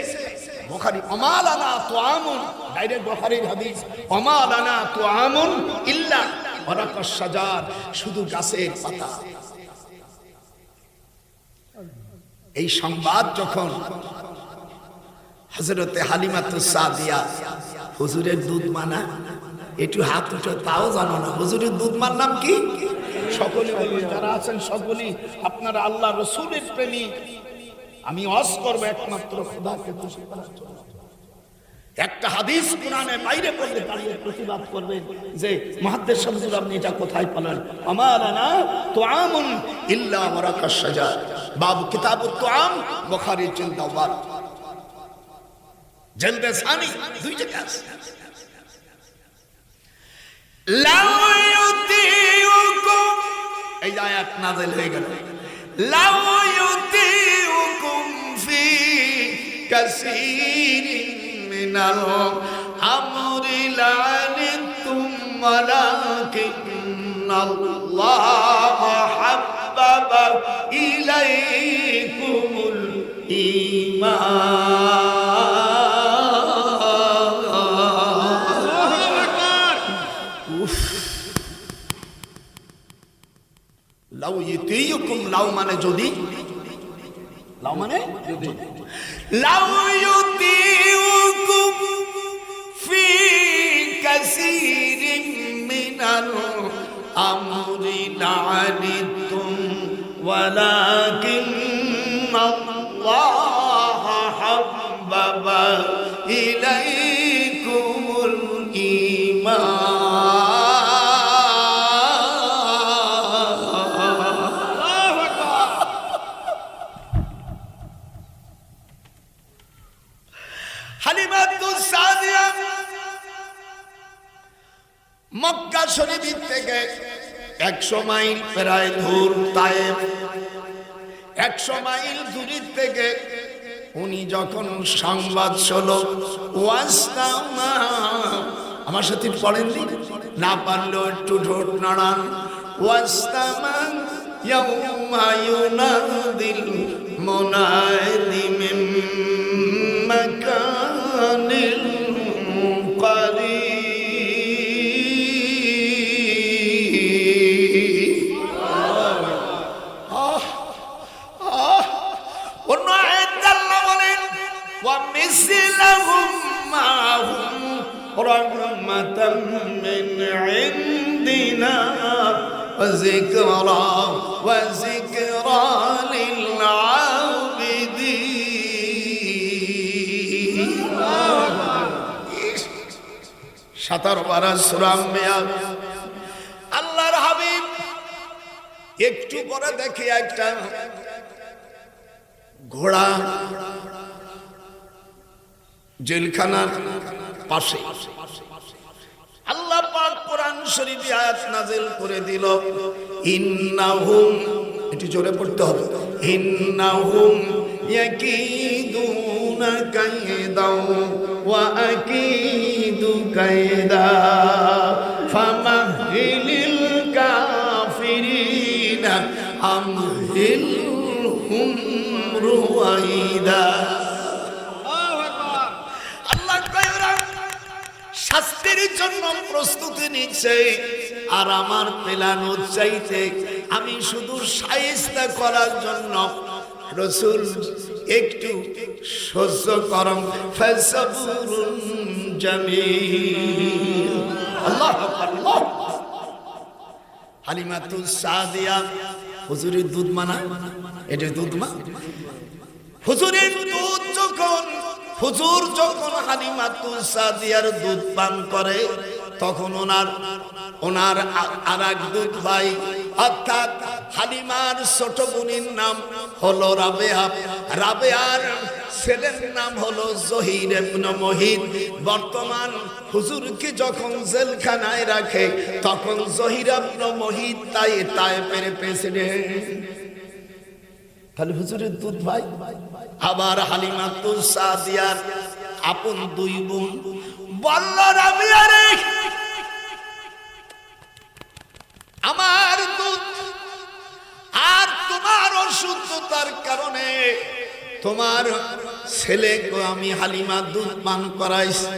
A: বুখারী, ওমা লানা তুআমুন, ডাইরেক্ট বুখারীর হাদিস, ওমা লানা তুআমুন ইল্লা ওয়ারাকাশ শাজার, শুধু গাছের পাতা। এই সংবাদ যখন হযরতে হালিমাতুস সাদিয়া, হুজুরের দুধ মানা, একটু হাত উঠে তাও জানো না হুজুরের দুধমার নাম কি? সকলে যারা আছেন সকলেই আপনারা আল্লাহ রসুলের প্রেমিক। আমি ওয়াজ করব একমাত্র খোদাকে খুশি করার জন্য। একটা হাদিস কোরআনে বাইরে পড়লে দাঁড়িয়ে প্রতিবাদ করবেন যে মুহাদ্দিস শামসুল, আপনি এটা কোথায় পেলেন? আমালানা তুআমুন ইল্লা ওয়ারাকাশ শাজার, বাব কিতাবুত তুআম, বুখারীর জিলদ আউয়াল, জিলদ সানি, 2 জায়গা আছে। লাউ ইউতিউকুম, এই আয়াত নাযিল হয়ে গেল, লাউ ইউতিউকুম ফি কাসীরিন মিনাল আমরি লানিতুম ওয়ালাকিন্নাল্লাহ হাব্বাবা ইলাইকুমুল ঈমান। লাউ ইউতিউকুম, লাউ মানে যদি, লাউ মানে যদি, লাউ ইউতিউকুম ফি কাসীরিন মিনাল আমরি লানিতুম ওয়ালাকিন ইলাইকুমুল ঈমান। হালিমাতুস সাদিয়া মক্কা শরীফ থেকে 100 মাইল প্রায় দূর তায়েফ, 100 মাইল দূর থেকে উনি যখন সংবাদ শোনো, ওয়াস্তামা, আমার সাথে পড়েননি, না পারলেও একটু ঠোঁট নাড়ান, ওয়াস্তামা ইয়াউমা ইউনাদিল মুনাদি মিন মাকানিল করিব। অন্য আয়াতে আল্লাহ বলেন, ওয়া মিসলাহুম মাহুম রাহমাতাম মিন ইনদিনা ওয়া যিকরা লিল আবিদিন। 17 পারা সূরা আম্বিয়া। আল্লাহর হাবিব একটু পরে দেখে একটা ঘোড়া জেলখানার পাশে। আল্লাহ পাক কোরআন শরীফে আয়াত নাযিল করে দিল, ইন্নাহুম, একটু জোরে পড়তে হবে, ইন্নাহুম ইয়াকিদুনা কায়দা ওয়া আকিদু কায়দা ফামাহিলিল কাফিরিনা আমহিলহুম রুয়াইদা। আল্লাহ কয়রা শাস্তির জন্য প্রস্তুতি নিচ্ছে, আর আমার পেলানো চাইতে আমি শুধু শায়েস্তা করার জন্য রাসূল একটু সহ্য করম, ফাসাবুরুন জামিল। আল্লাহু আকবার। হালিমাতুস সাদিয়া হুজুরের দুধ মানা, এটা দুধ মা, হুজুরের দুধ যখন, হুজুর যখন হালিমাতুস সাদিয়ার দুধ পান করে, তখন ওনার আরেক দুধ ভাই অর্থাৎ হালিমার ছোট বোনের নাম হলো রাবেয়া, রাবেয়ার ছেলের নাম হলো জহির ইবনে মুহিত। বর্তমান হুজুরকে যখন জেলখানায় রাখে, তখন জহির ইবনে মুহিত তায়েফের প্রেসিডেন্ট। তাহলে হুজুরের দুধ ভাই। আবার হালিমাতুস সাদিয়ার আপন দুই বোন বলল, রাবেয়া রে, আমার দুধ আর তোমার অসুস্থতার কারণে তোমার ছেলেকে আমি হালিমা দুধ পান করাইছি,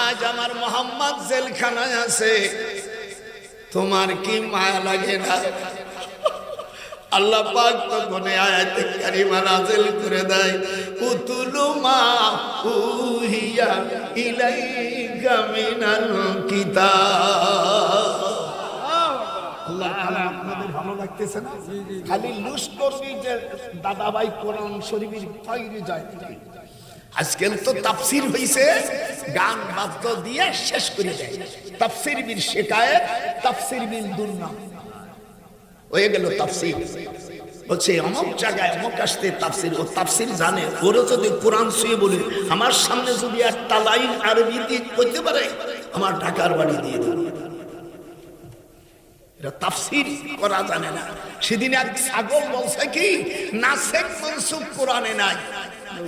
A: আজ আমার মোহাম্মদ জেলখানায় আছে, তোমার কি মায়া লাগে না? আল্লাহ পাক তখন আয়াতে কারিমা নাযিল করে দেয়, উতুলু মা উহিয়া ইলাইকা মিনাল কিতাব। আল্লাহ আপনাদের ভালো লাগতেছে না? খালি লুস করবি যে দাদা ভাই কোরআন শরীফের বাইরে যায়। আজকাল তো তাফসীর হইছে, গান বাদ্য দিয়ে শেষ করে দেয়। তাফসীর বিল শিকায়েত, তাফসীর বিল দুর্নাম হয়ে গেল তাফসীর। বলছে অমুক জায়গায় অমুক আসতে তাফসীর, ও তাফসীর জানে, ওরা যদি কোরআন ছুঁয়ে বলে আমার সামনে যদি একটা লাইন আরবি দিয়ে কইতে পারে, আমার ঢাকার বাড়ি দিয়ে দেবে। এটা তাফসীর করা জানে না। সেদিন এক ছাগল বলছে কি, নাসেখ মানসুখ কোরআনে নাই,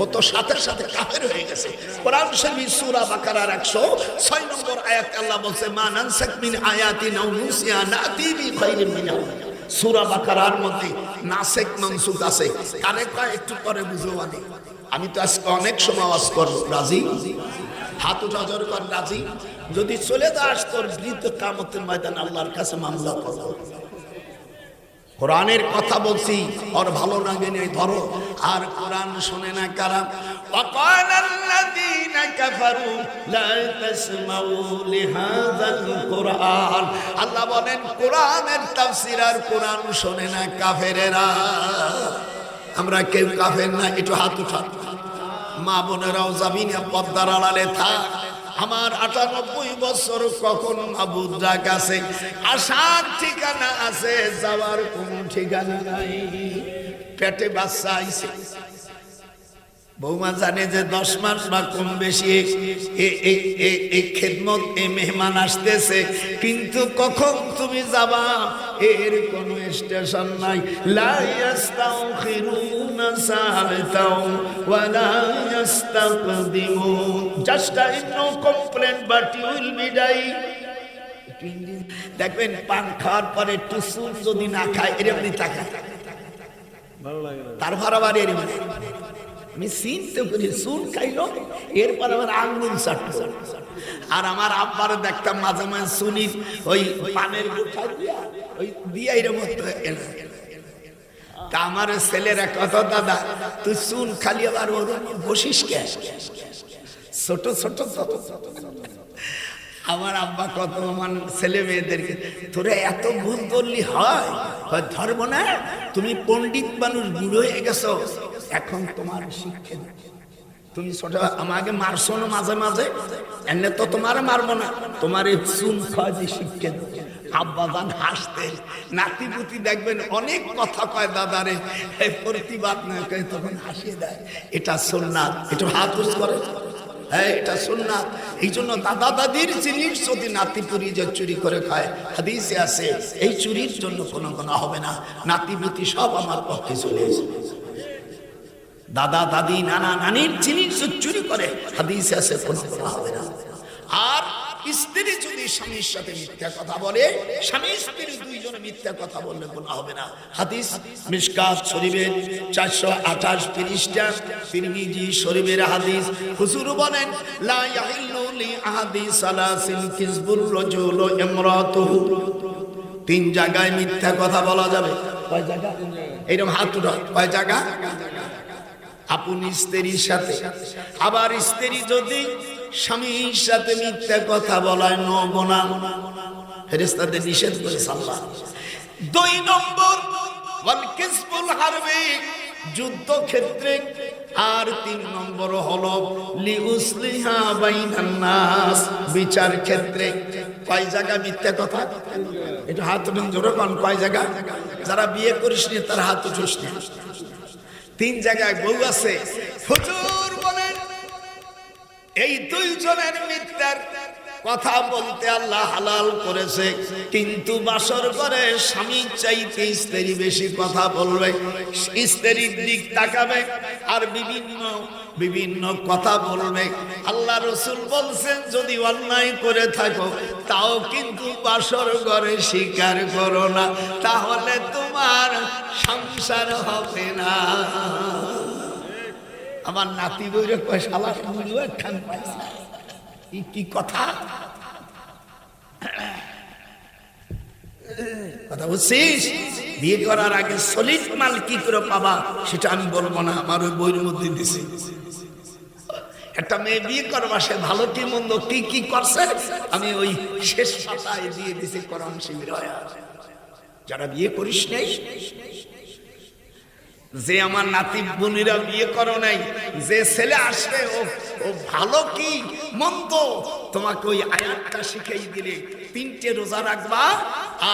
A: ও তো সাথে সাথে কাফের হয়ে গেছে। কোরআন শরীফ সূরা বাকারার 106 নম্বর আয়াত আল্লাহ বলছে, মা নানসাখ মিন আয়াতিন আও নুসিয়া নাতি বিখাইরিন মিনহা। সূরা বাকারার মধ্যে নাসেখ মানসুখ আছে। কারে কয় একটু পরে বুঝবানি। আমি তো আজকে অনেক সময় ওয়াজ করব, রাজি? হাত উঠা জোর কর, রাজি? যদি চলে যাস তোর বিরুদ্ধে কিয়ামতের ময়দানে আল্লাহর কাছে মামলা করব। কোরআনের কথা বলছি, আর ভালো লাগে না ধরো। আর কোরআন শুনে না কারা? ওয়াকালাল্লাযীনা কাফারু লা তাসমাউ লিহাযাল কুরআন। আল্লাহ বলেন কোরআনের তাফসীর আর কোরআন শুনে না কাফেরেরা। আমরা কেউ কাফের না, একটু হাত উঠা। মা বোনেরাও যাবি না, পর্দার আড়ালে থাক। আমার 98 বছর কখন মাবুদরা কাছে আসার ঠিকানা আছে, যাওয়ার কোনো ঠিকানা নাই। পেটে বাচ্চা আইছে, বৌমা জানে যে 10 মাস বা কম বেশি এই খেদমত, এই মেহমান আসতেছে, কিন্তু কখন তুমি যাবা এর কোনো স্টেশন নাই। লা ইস্তাখিরুনা সাআতাও ওয়া লা ইস্তাকদিমুন, just I know complain but you will be die. দেখবেন পান খাওয়ার পরে টুসুন যদি না খায় এরকমই তাকায়, ভালো লাগে না, তার ভাড়াবাড়ি এরকম। আমি চিনতে করি চুন খাইলো, এরপর আমার আঙ্গুল চাটলো। আর আমার আব্বার দেখতাম মাঝে মাঝে চুনির ওই পানের গুঠা দিয়া ওই দিয়া এরকম তা আমার ছেলেরা কত, দাদা তুই চুন খালি আবার ওর বসিস কে, ছোট ছোট আমার আব্বা কত আমার ছেলে মেয়েদেরকে, তোরা এত ভুল ধরলি হয়, ধরব না, তুমি পণ্ডিত মানুষ, বুড়ো হয়ে গেছো, এখন তোমার শিক্ষা, তুমি ছোট আমাকে মারছো না মাঝে মাঝে, এনে তো তোমার মারবো না, তোমার এই চুন খাওয়া যে শিক্ষা। আব্বা জান হাসতেন, নাতিপুতি দেখবেন অনেক কথা কয় দাদারে, প্রতিবাদ না কয় তখন হাসিয়ে দেয়, এটা সুন্নাত, এটা হাত উঁচু করে, এটা সুন্নাত। এই জন্য দাদা দাদির জিনিস যদি নাতিপুরি যে চুরি করে খায়, হাদিসে আছে এই চুরির জন্য কোনো গুনাহ হবে না, নাতিপুতি সব আমার পক্ষে চলে এসে। দাদা দাদি নানা নানির জিনিস চুরি করে, হাদিসে আছে কোনো গুনাহ হবে না। আর স্ত্রী যদি স্বামীর সাথে মিথ্যা কথা বলে, স্বামী স্ত্রী দুইজনে মিথ্যা কথা বললে গুনাহ হবে না। হাদিস মিশকাত শরীফের 428 পৃষ্ঠা, তিরমিজি শরীফের হাদিস। হুজুর বলেন লা ইয়াহিল্লু লি আহাদি সালাসিল কিযবুর রাজুল ইমরাতুহু, 3 জায়গায় মিথ্যা কথা বলা যাবে। কয় জায়গা? এরকম হাত উঠাও, কয় জায়গা? আপনি স্ত্রীর সাথে, আবার স্ত্রী যদি স্বামীর সাথে মিথ্যা কথা বলায় ন গুনাহ, ফেরেশতাদের নিষেধ করেছে আল্লাহ। 2 নম্বর ওয়াল কিসবুল হারবি, যুদ্ধ ক্ষেত্রে। আর 3 নম্বর হলো লিউসলিহা বাইনান নাস, বিচার ক্ষেত্রে। কয় জায়গা মিথ্যা কথা? এটা হাত উঠান জোরে কোন, কয় জায়গা? যারা বিয়ে করিস নি তার হাত উঠিস না। 3 জায়গায় বউ আছে। হুজুর বলেন এই 2 জনের মিথ্যার কথা বলতে আল্লাহ হালাল করেছে, কিন্তু বাসর ঘরে স্বামী চাইতে স্ত্রী বেশি কথা বলবে, স্ত্রীর দিক তাকাবে আর বিভিন্ন কথা বলবে। আল্লাহ রাসূল বলছেন যদি অন্যায় করে থাকো তাও কিন্তু বাসর ঘরে স্বীকার করো না, তাহলে তোমার সংসার হবে না। আমার নাতি বইরে কয় শালা বুড়ো একখান পাইছে, কি কথা, কথা বুঝছিস? বিয়ে করার আগে সলিড মাল কি করে পাবা সেটা আমি বলবো না, আমার ওই বইয়ের মধ্যে দিছি। একটা মেয়ে বিয়ে করবা, সে ভালো কি মন্দ কি কি করছে আমি ওই শেষ পাতায় দিয়ে দিছি কোরআন শিবির হয়। যারা বিয়ে করিস নাই, যে আমার নাতি বোনেরা বিয়ে করো নাই, যে ছেলে আসবে ও ভালো কি মন্দ তোমাকে ওই আয়াতটা শিখাই দিলে 3টে রোজা রাখবা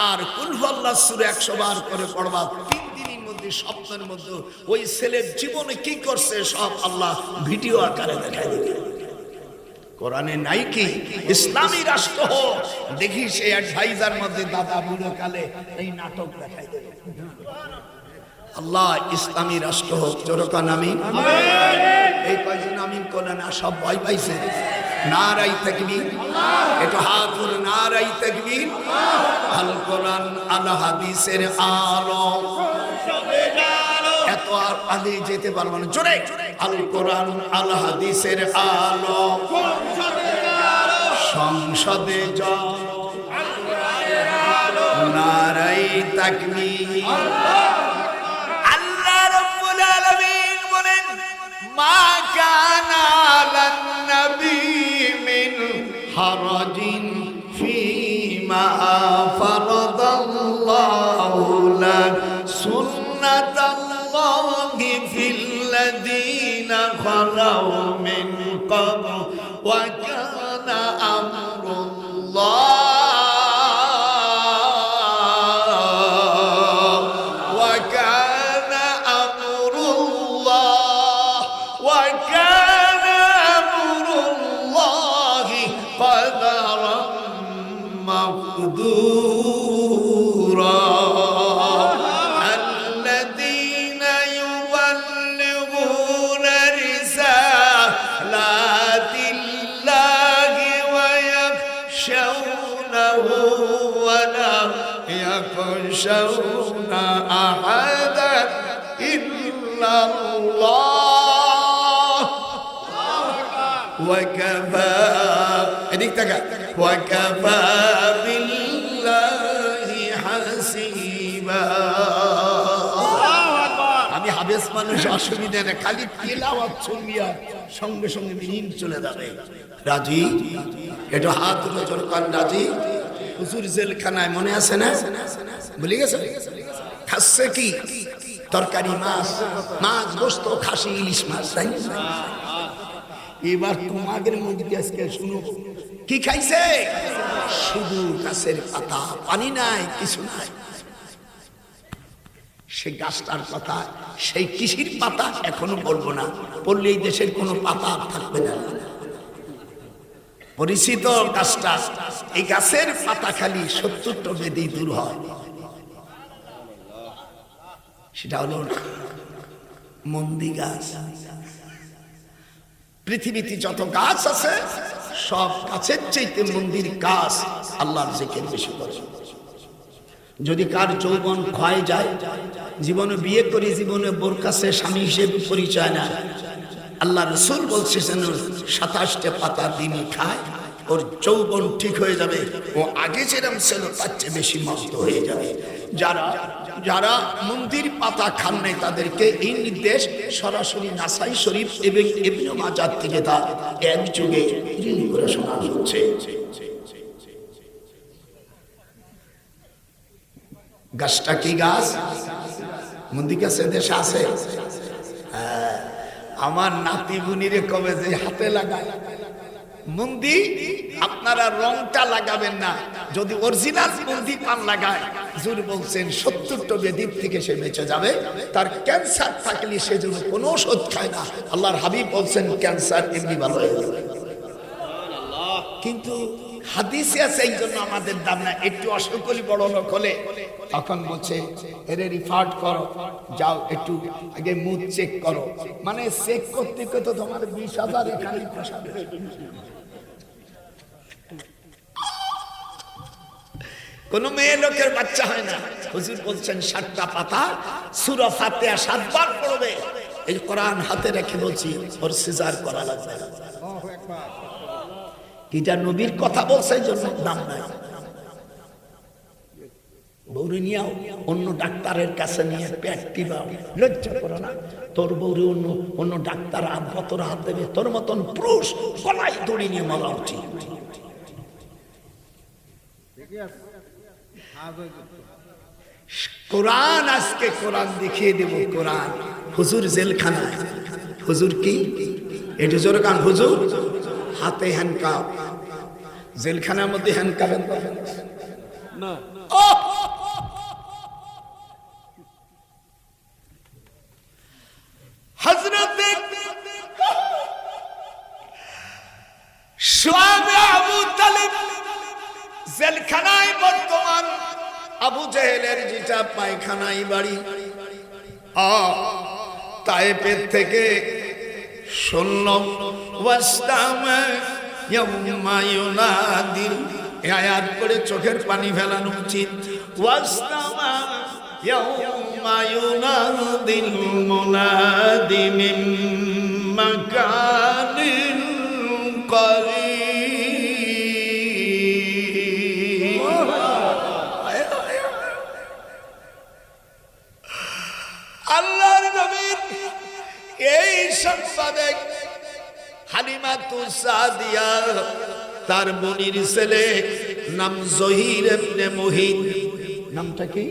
A: আর কুল হুয়াল্লাহু সূরা 100 বার করে পড়বা। 3 দিনের মধ্যে, স্বপ্নের মধ্যে ওই ছেলের জীবনে কি করছে সব আল্লাহ ভিডিও আকারে দেখাই দিবে। কোরআনে নাই কি ইসলামী রাষ্ট্র হোক, দেখি সেই অ্যাডভাইজার মধ্যে দাদা বুড়ো কালে এই নাটক দেখাই দেবে। আল্লাহ ইসলামী রাষ্ট্র হোক, জোরকান আমিন। এই কয়জন আমিন কোন না, সব ভয় পাইছে। নারাই তাকবীর, একটু হাত ধরে নারাই তাকবীর। আল কোরআন আল হাদিসের আলো, এত আর আগে যেতে পারবো না, জোরে আল কোরআন আল হাদিসের আলো, সংসদে যাও নারাই তাকবীর। মা কানা লান নবী মিন হারাজিন ফীমা ফারাদাল্লাহু লাক সুন্নাতাল্লাহি ফিল্লাযীনা খালাউ ওয়া কানা আমরুল্লাহ ওয়া কানা আমরুল্লাহ ওয়া কানা আমরুল্লাহি قدرا مقدورا الذين يبلغون رسالات الله ويخشونه ولا يخشون أحدا إلا الله وكفى وكفى بالله حسيبا আমি হাবেস মানুষ অসুবিধা নেই খালি তেলাওয়াত শুনিয়া সঙ্গে সঙ্গে মিনিট চলে যাবে রাজি এটা হাত নজর কান রাজি হুজুর জেলখানায় মনে আছে না ভুলে গেছে খাচ্ছে কি তরকারি মাছ মাছ গোশত খাসি ইলিশ মাছ তাই এবার তোমাদের মধ্যে আজকে শুনো কি খাইছে শুধু গাছের পাতা পানি নাই কিছু নাই সে গাছটার পাতা সেই কৃষির পাতা এখনো বলবো না বললে এই দেশের কোনো পাতা থাকবে না পরিচিত গাছটা এই গাছের পাতা খালি 70টা বেদি দূর হয় সেটা হলো মন্দি গাছ পৃথিবীতে যত গাছ আছে সব গাছের চাইতে মন্দির গাছ আল্লাহর জিকির বেশি করে যদি কার যৌবন ক্ষয় যায় জীবনে বিয়ে করে জীবনে বোর কাছে স্বামী হিসেবে পরিচয় না আল্লাহ রাসূল বলছেন 27টা পাতা দিনই খায় ওর যৌবন ঠিক হয়ে যাবে ও আগে যেরকম ছিল তার চেয়ে বেশি মস্ত হয়ে যাবে যারা যারা মন্দির পাতা খান নাই তাদেরকে এই নির্দেশ সরাসরি নাসাই শরীফ এবং ইবনে মাজাহ থেকে তা এক যুগে রিল করে শোনানো হচ্ছে গাছটা কি গাছ মন্দির কাছে দেশে আছে আমার নাতি বুনিরে কবে যে হাতে লাগায় মন্দি আপনারা রংটা লাগাবেন না যদি অরিজিনাল মন্দি পান লাগায় হুজুর বলছেন 70টা বেদির থেকে সে বেঁচে যাবে তার ক্যান্সার থাকলে সে যেন কোনো ওষুধ খায় না আল্লাহর হাবিব বলছেন ক্যান্সার এমনি ভালো হয়ে যাবে কিন্তু হাদিসে আছে এই জন্য আমাদের দাম না একটু অসুখলি বড় লোক হলে তখন বলছে এর রিফার্ট করো যাও একটু আগে মুখ চেক করো মানে চেক করতে করতে তোমার 20,000 এখানে খসাবে কোন মেয়ে লোকের বাচ্চা হয় না হুজুর বলছেন 7টা পাতা সূরা ফাতিহা 7 বার পড়বে এই কোরআন হাতে রেখে বলছি ওর সিজার করা লাগবে আল্লাহু আকবার এটা নবীর কথা বলছে জন্য দাম নাই বউরে নিয়াও অন্য ডাক্তারের কাছে নিয়ে পেট টিপাও লজ্জা করো না তোর বউরে অন্য ডাক্তার আব্বতর হাত দেবে তোর মতন পুরুষ গলায় দড়ি নিয়ে মারা উচিত কোরআন আজকে কোরআন দেখিয়ে দেব কোরআন হুজুর জেলখানায় হুজুর কি এটা জোরে কান হুজুর হাতে হ্যান্ডকাপ জেলখানার মধ্যে হ্যান্ডকাপ না হযরত শুআয়ব আবু তালিব জেলখানায় বর্তমান আবু জেহেলের যেটা পায়খানায় বাড়ি তায়েফের থেকে শুনলাম ওয়াস্তামা ইয়াউমা ইউনাদিল আয়াত পড়ে চোখের পানি ফেলানো উচিত ওয়াস্তামা ইয়াউমা ইউনাদিল মুনাদি মিন মাকানিন করিব আল্লাহর নবীর এই সম্পাদক হালিমাতুস সাদিয়া তার বোনের ছেলে নাম জহির ইবনে মুহিত নামটা কি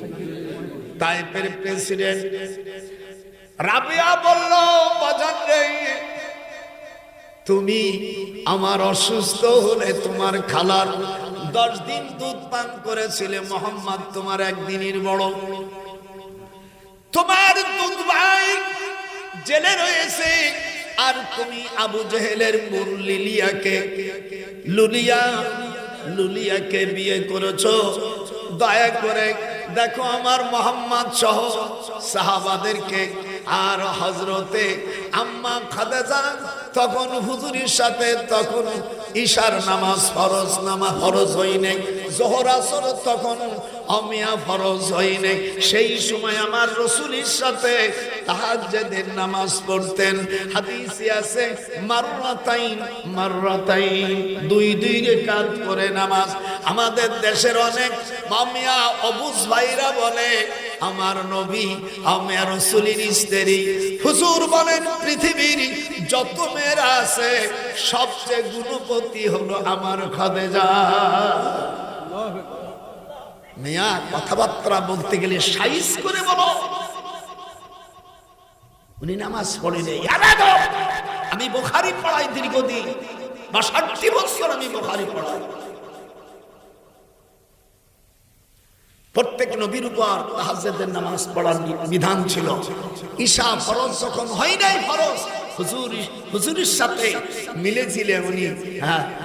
A: তায়েফের প্রেসিডেন্ট রাবিয়া বলল বাজান রে তুমি আমার অসুস্থ হলে তোমার খালার 10 দিন দুধ পান করেছিলে মোহাম্মদ, তোমার একদিনের বড়। তোমার দুধ ভাই জেলে রয়েছে, আর তুমি আবু জেহেলের বোন লুলিয়াকে বিয়ে করেছো। দয়া করে দেখো আমার মোহাম্মদ সহ সাহাবাদেরকে। আর হযরতে আম্মা খাদিজা তখন হুজুরের সাথে তখন ঈশার নামাজ ফরজ হয় নাই, যোহর আসর তখন অমিয়া ফরজ হয় নাই। সেই সময় আমার রাসূলের সাথে তাহাজ্জুদের নামাজ পড়তেন। হাদিসে আছে মাররাতাইন 2 রাকাত করে নামাজ। আমাদের দেশের অনেক মামিয়া অবুজ ভাইরা বলে আমার নবী আমার রাসূলের স্ত্রী। হুজুর বলেন পৃথিবীর যত মেয়েরা আছে সবচেয়ে গুণবতী হলো আমার খাদিজা। মিয়া কথাবার্তা বলতে গেলে সাইজ করে বলো। উনি নামাজ পড়ে নেই। আমি বুখারী পড়াই দীর্ঘদিন, ৬২ বছর আমি বুখারী পড়াই। প্রত্যেক নবীর উপর তাহাজ্জুদের নামাজ পড়ার বিধান ছিল। ঈশা ফরজ যখন হয় নাই ফরজ, হুজুরের সাথে মিলেছিলে উনি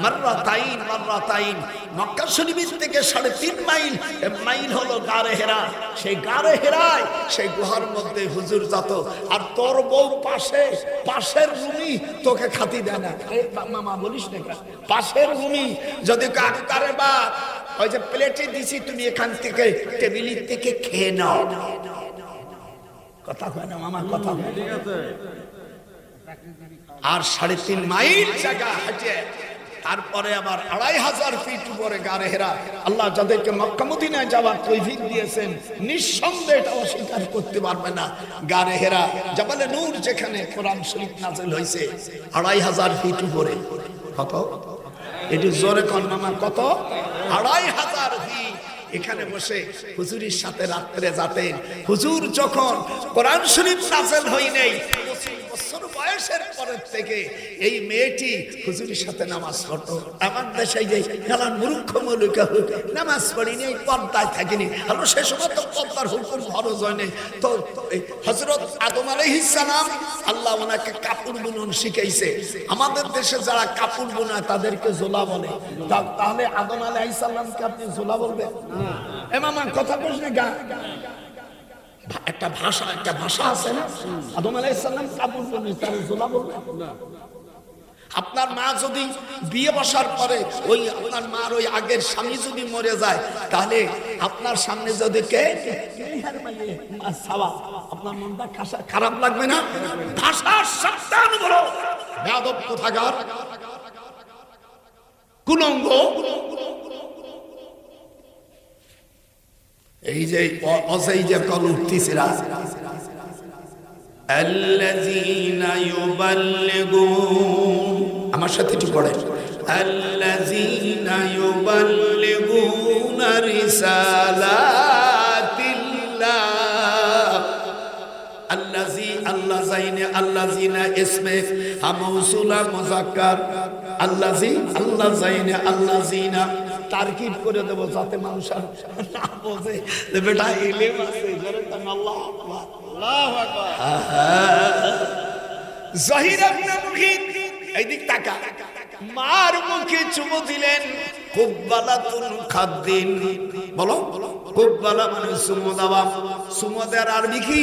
A: মাররাতাইন। মক্কা শরীফ থেকে 3.5 মাইল হলো গারে হেরা। সেই গারে হেরায় সেই গুহার মধ্যে হুজুর যেত। আর তোর বউ পাশের রুমি তোকে খাতি দেয় না। মামা বলিস না, পাশের রুমি যদি কারে বা ওই যে প্লেটে দিছি তুমি এখান থেকে টেবিলের থেকে খেয়ে নাও। কথা হয় না মামা, কথা হয়। আর 3.5 মাইল জায়গা হাঁটে তারপরে আবার 2500 ফিট উপরে গারে হেরা। আল্লাহ যাদেরকে মক্কা মদিনায় যাওয়ার তৌফিক দিয়েছেন নিঃসন্দেহে এটা অস্বীকার করতে পারবে না। গারে হেরা জাবালে নূর যেখানে কোরআন শরীফ নাযিল হয়েছে 2500 ফিট উপরে। কত? এটি জোরে কোন মামা, কত? 2500 ফিট। এখানে বসে হুজুরের সাথে রাত্রে যাতেন। হুজুর যখন কোরআন শরীফ নাযিল হয় নাই 25 বছর বয়সের পরের থেকে এই মেয়েটি হুজুরের সাথে নামাজ পড়তো। আমার দেশে যে খেলার মূর্খ মৌলিকা নামাজ পড়িনি, পর্দায় থাকিনি। আর সে সময় তো পর্দার হুকুম ফরজ হয়নি। তো হযরত আদম আলাইহিস সালাম আল্লাহ ওনাকে কাপড় বুনন শিখাইছে। আমাদের দেশে যারা কাপড় বোনায় তাদেরকে জোলা বলে। তাহলে আদম আলাইহিস সালামকে আপনি জোলা বলবেন? এ মামা কথা বলিস না, গা একটা ভাষা আছে না। আদম আলাইহিস সালাম কাপড় বুনে তার জোলা বলবে না। আপনার মা যদি বিয়ে বসার পরে ওই আপনার মার ওই আগের স্বামী যদি মরে যায়, তাহলে আপনার সামনে যদি কে আপনার মনটা খারাপ লাগবে না? ভাষার সাবধান বলো, বেয়াদব কোথাকার, কুলঙ্গ। এই যে অসেই যে কল উঠতেছে আল্লাযীনা ইউবাল্লিগুন, আমার সাথে একটু পড়েন, আল্লাযীনা ইউবাল্লিগুনা রিসালাতিল্লাহ। আল্লাযীনা ইসমে মাওসুলা মুযাক্কার, আল্লাযীনা তারকিব করে দেব যাতে মানুষ না বোঝে যে বেটা ইলম আছে। আল্লাহু আকবার, আল্লাহু আকবার। যাহির ইবনে মুগীত এইদিক তাকা, মার মুখে চুমু দিলেন। কুব্বালাতুল খাদ্দিন, বলো কুব্বালা মানে চুমু দেওয়া। চুমু দেওয়ার আরবি কি?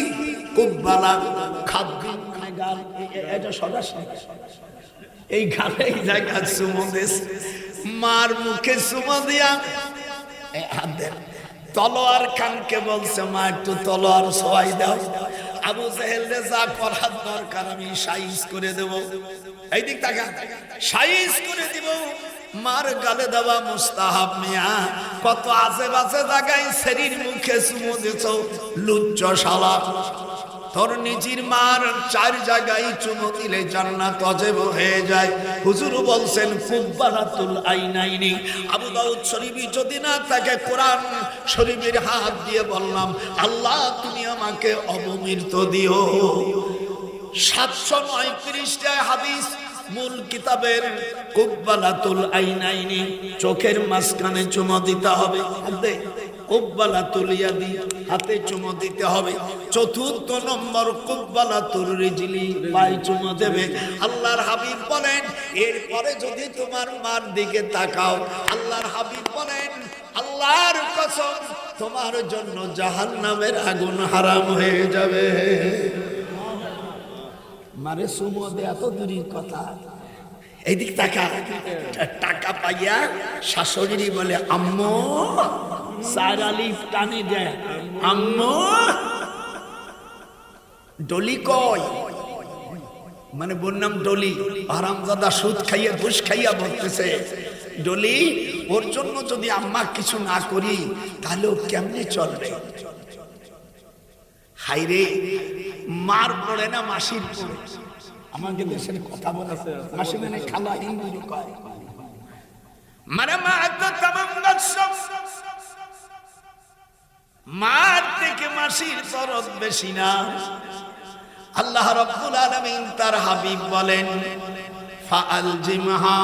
A: কুব্বালা। খাদ্দিন মানে গাল। এটা সরাসরি এই গালে এই জায়গা চুমু দিস। মার মুখে চুমু দিয়া হাত দেন। তলোয়ার খানকে বলছে মা একটু তলোয়ার ছোঁয়াই দাও। আবু জেহেল যা করার দরকার আমি সাইজ করে দেব। এই দিক তাকা, সাইজ করে দিব। মার গালে দেওয়া মুস্তাহাব। মিয়া কত আজে বাজে জায়গায় শরীর মুখে চুমু দিছ, লুচ্চ শালা। তোর নিজের মার 4 জায়গায় চুমু দিলে জান্নাত ওয়াজিব হয়ে যায়। হুজুর বলছেন কুব্বালাতুল আইনাইনি। আবু দাউদ শরীফে যদি না থাকে কোরআন শরীফের হাত দিয়ে বললাম আল্লাহ তুমি আমাকে অবমৃত্যু দিও। 739 হাদিস মূল কিতাবের কুব্বালাতুল আইনাইনি, চোখের মাঝখানে চুমো দিতে হবে, কুব্বালাতুল ইয়াদি, হাতে চুমো দিতে হবে। চতুর্থ নম্বর কুব্বালাতুল রিজলি, পায়ে চুমো দেবে। আল্লাহর হাবিব বলেন এরপরে যদি তোমার মার দিকে তাকাও, আল্লাহর হাবিব বলেন আল্লাহর কসম তোমার জন্য জাহান্নামের আগুন হারাম হয়ে যাবে। মারে চুমো দে এত দূরের কথা, এইদিক টাকা টাকা পাইয়া শাশুড়ি বলে আম্মু, সার আলিফ টানে দেয় আম্মু, ডলি কই, মানে বোন নাম ডলি, হারামজাদা সুদ খাইয়া ঘুষ খাইয়া বলতেছে ডলি ওর জন্য যদি আম্মা কিছু না করি তাহলে ও কেমনে চলবে। হাইরে মার পড়ে না মাসির পড়ে, আমাকে দেশের কথা বলেছে মাসি মানে খালা, হিন্দু কয় মানে মা তো তামাম দর্শক, মার থেকে মাসির তরফ বেশি না। আল্লাহ রাব্বুল আলামিন তার হাবিব বলেন ফাআলজিমহা,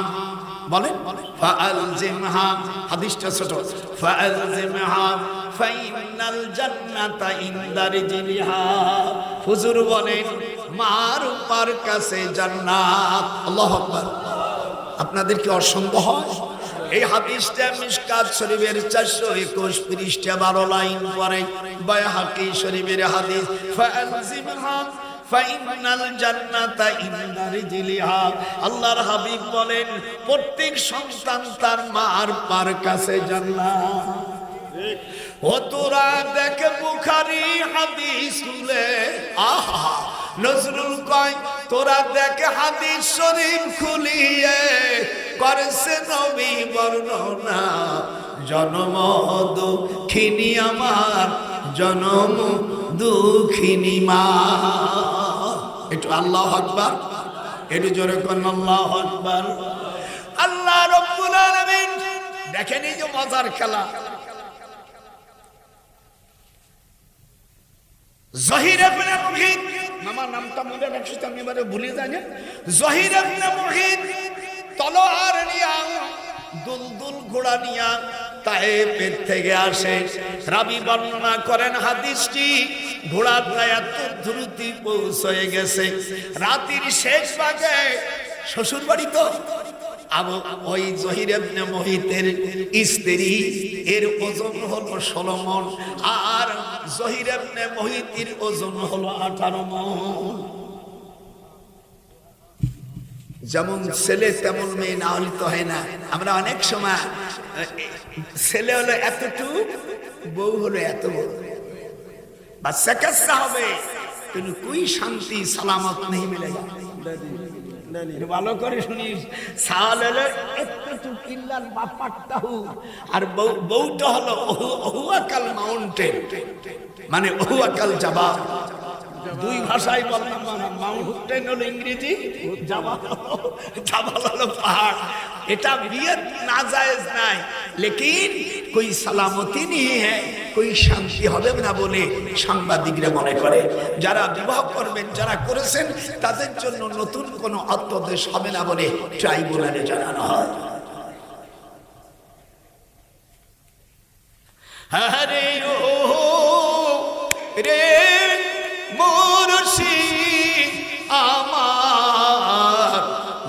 A: বলেন ফাআলজিমহা, হাদিসটা ছোট, ফাআলজিমহা ফাইনাল জান্নাতা ইনদা রিজলিহা। হুজুর বলেন মার পার কাছে জান্নাত। আল্লাহু আকবার। আপনাদের কি অসম্ভব হয়? এই হাদিসটা মিশকাত শরীফের 421 পৃষ্ঠা 12 লাইন পরে, বাইহাকি শরীফের হাদিস ফাআলজিমহা ফাইনাল জান্নাতা ইনদা রিজলিহা। আল্লাহর হাবিব বলেন প্রত্যেক সন্তান তার মার পার কাছে জান্নাত। ও তোরা দেখ বুখারী হাদিস খুলে, আহা নজরুল কয় তোরা দেখ হাদিস শরীফ খুলিয়ে, করেছে নবী বর্ণনা জন্ম দুঃখিনী আমার, জন্ম দুঃখিনী মা। একটু আল্লাহু আকবার, একটু জোরে কোন আল্লাহু আকবার। আল্লাহ রাব্বুল আলামিন দেখেন এই যে মজার খেলা, জহির ইবনে মুহিত, আমার নামটা মনে রাখছি আমি এবারে ভুলে যাই না। জহির ইবনে মুহিত তলোয়ার নিয়া, দুলদুল ঘোড়া নিয়া তায়েফের থেকে আসে। রাবী বর্ণনা করেন হাদিসটি ঘোড়াটা এত দ্রুত পৌঁছে গেছে, রাতের শেষ ভাগে শ্বশুর বাড়ি তো ওই জহির ইবনে মুহিতের স্ত্রী, এর ওজন হলো 16 মণ, আর জহির ইবনে মুহিতের ওজন হলো 18 মণ। যেমন ছেলে তেমন মেয়ে না হলে তো হয় না। আমরা অনেক সময় ছেলে হলো এতটুকু, বউ হলো এত বড়, বাচ্চা কাচ্চা হবে কিন্তু কোই শান্তি সালামত নেই মিলেগা। ভালো করে শুনিস, সাল হলো এতটুকু কিল্লাল বাপাটাহু, আর বউটা হলো ওহুয়াকাল মাউন্টেন, মানে ওহুয়াকাল জাবাল। দুই ভাষায় বললাম, মাউন্টেন হলো ইংরেজি, জাবাল হলো পাহাড়। এটা বিয়ে নাজায়েজ নাই, লেকিন কোই সালামতি নেই হ্যাঁ, কোই শান্তি হবে না বলে সাংবাদিকরা মনে করে। যারা বিবাহ করবেন, যারা করেছেন তাদের জন্য নতুন কোনো অধ্যাদেশ হবে না বলে ট্রাইব্যুনালে জানানো হয়। হরে ও রে মুর্শিদ আমার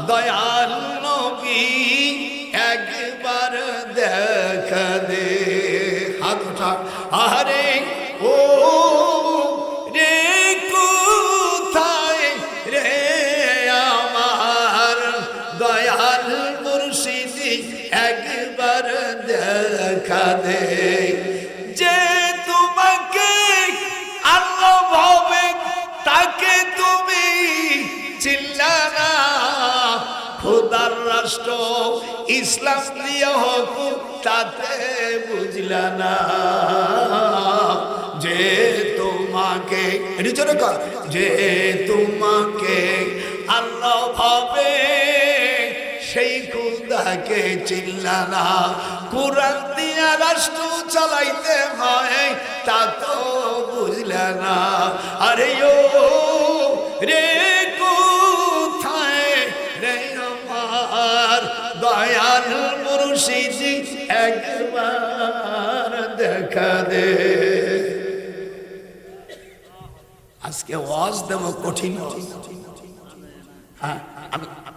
A: দয়াল নবী, একবার দেখা দে। হাত উঠা। আরে ও রে কোথায় রে আমার দয়াল মুর্শিদ, একবার দেখা দে। যে তোমাকে আল্লাহ ভাবে তাকে তুমি চিনলা না, খোদার রাষ্ট্র ইসলাম দিয়ে হুকুম তাতে বুঝলা না। যে তোমাকে, যে তোমাকে আল্লাহ ভাবে সেই খোদাকে চিনলা না। কোরআন দিয়া রাষ্ট্র চালাইতে হয় তা তো বুঝলা না। আরে ও রে কোথায় রে দয়াল মুর্শিদ একবার দেখা দে। আজকে ওয়াজ দেব কঠিন। হ্যাঁ,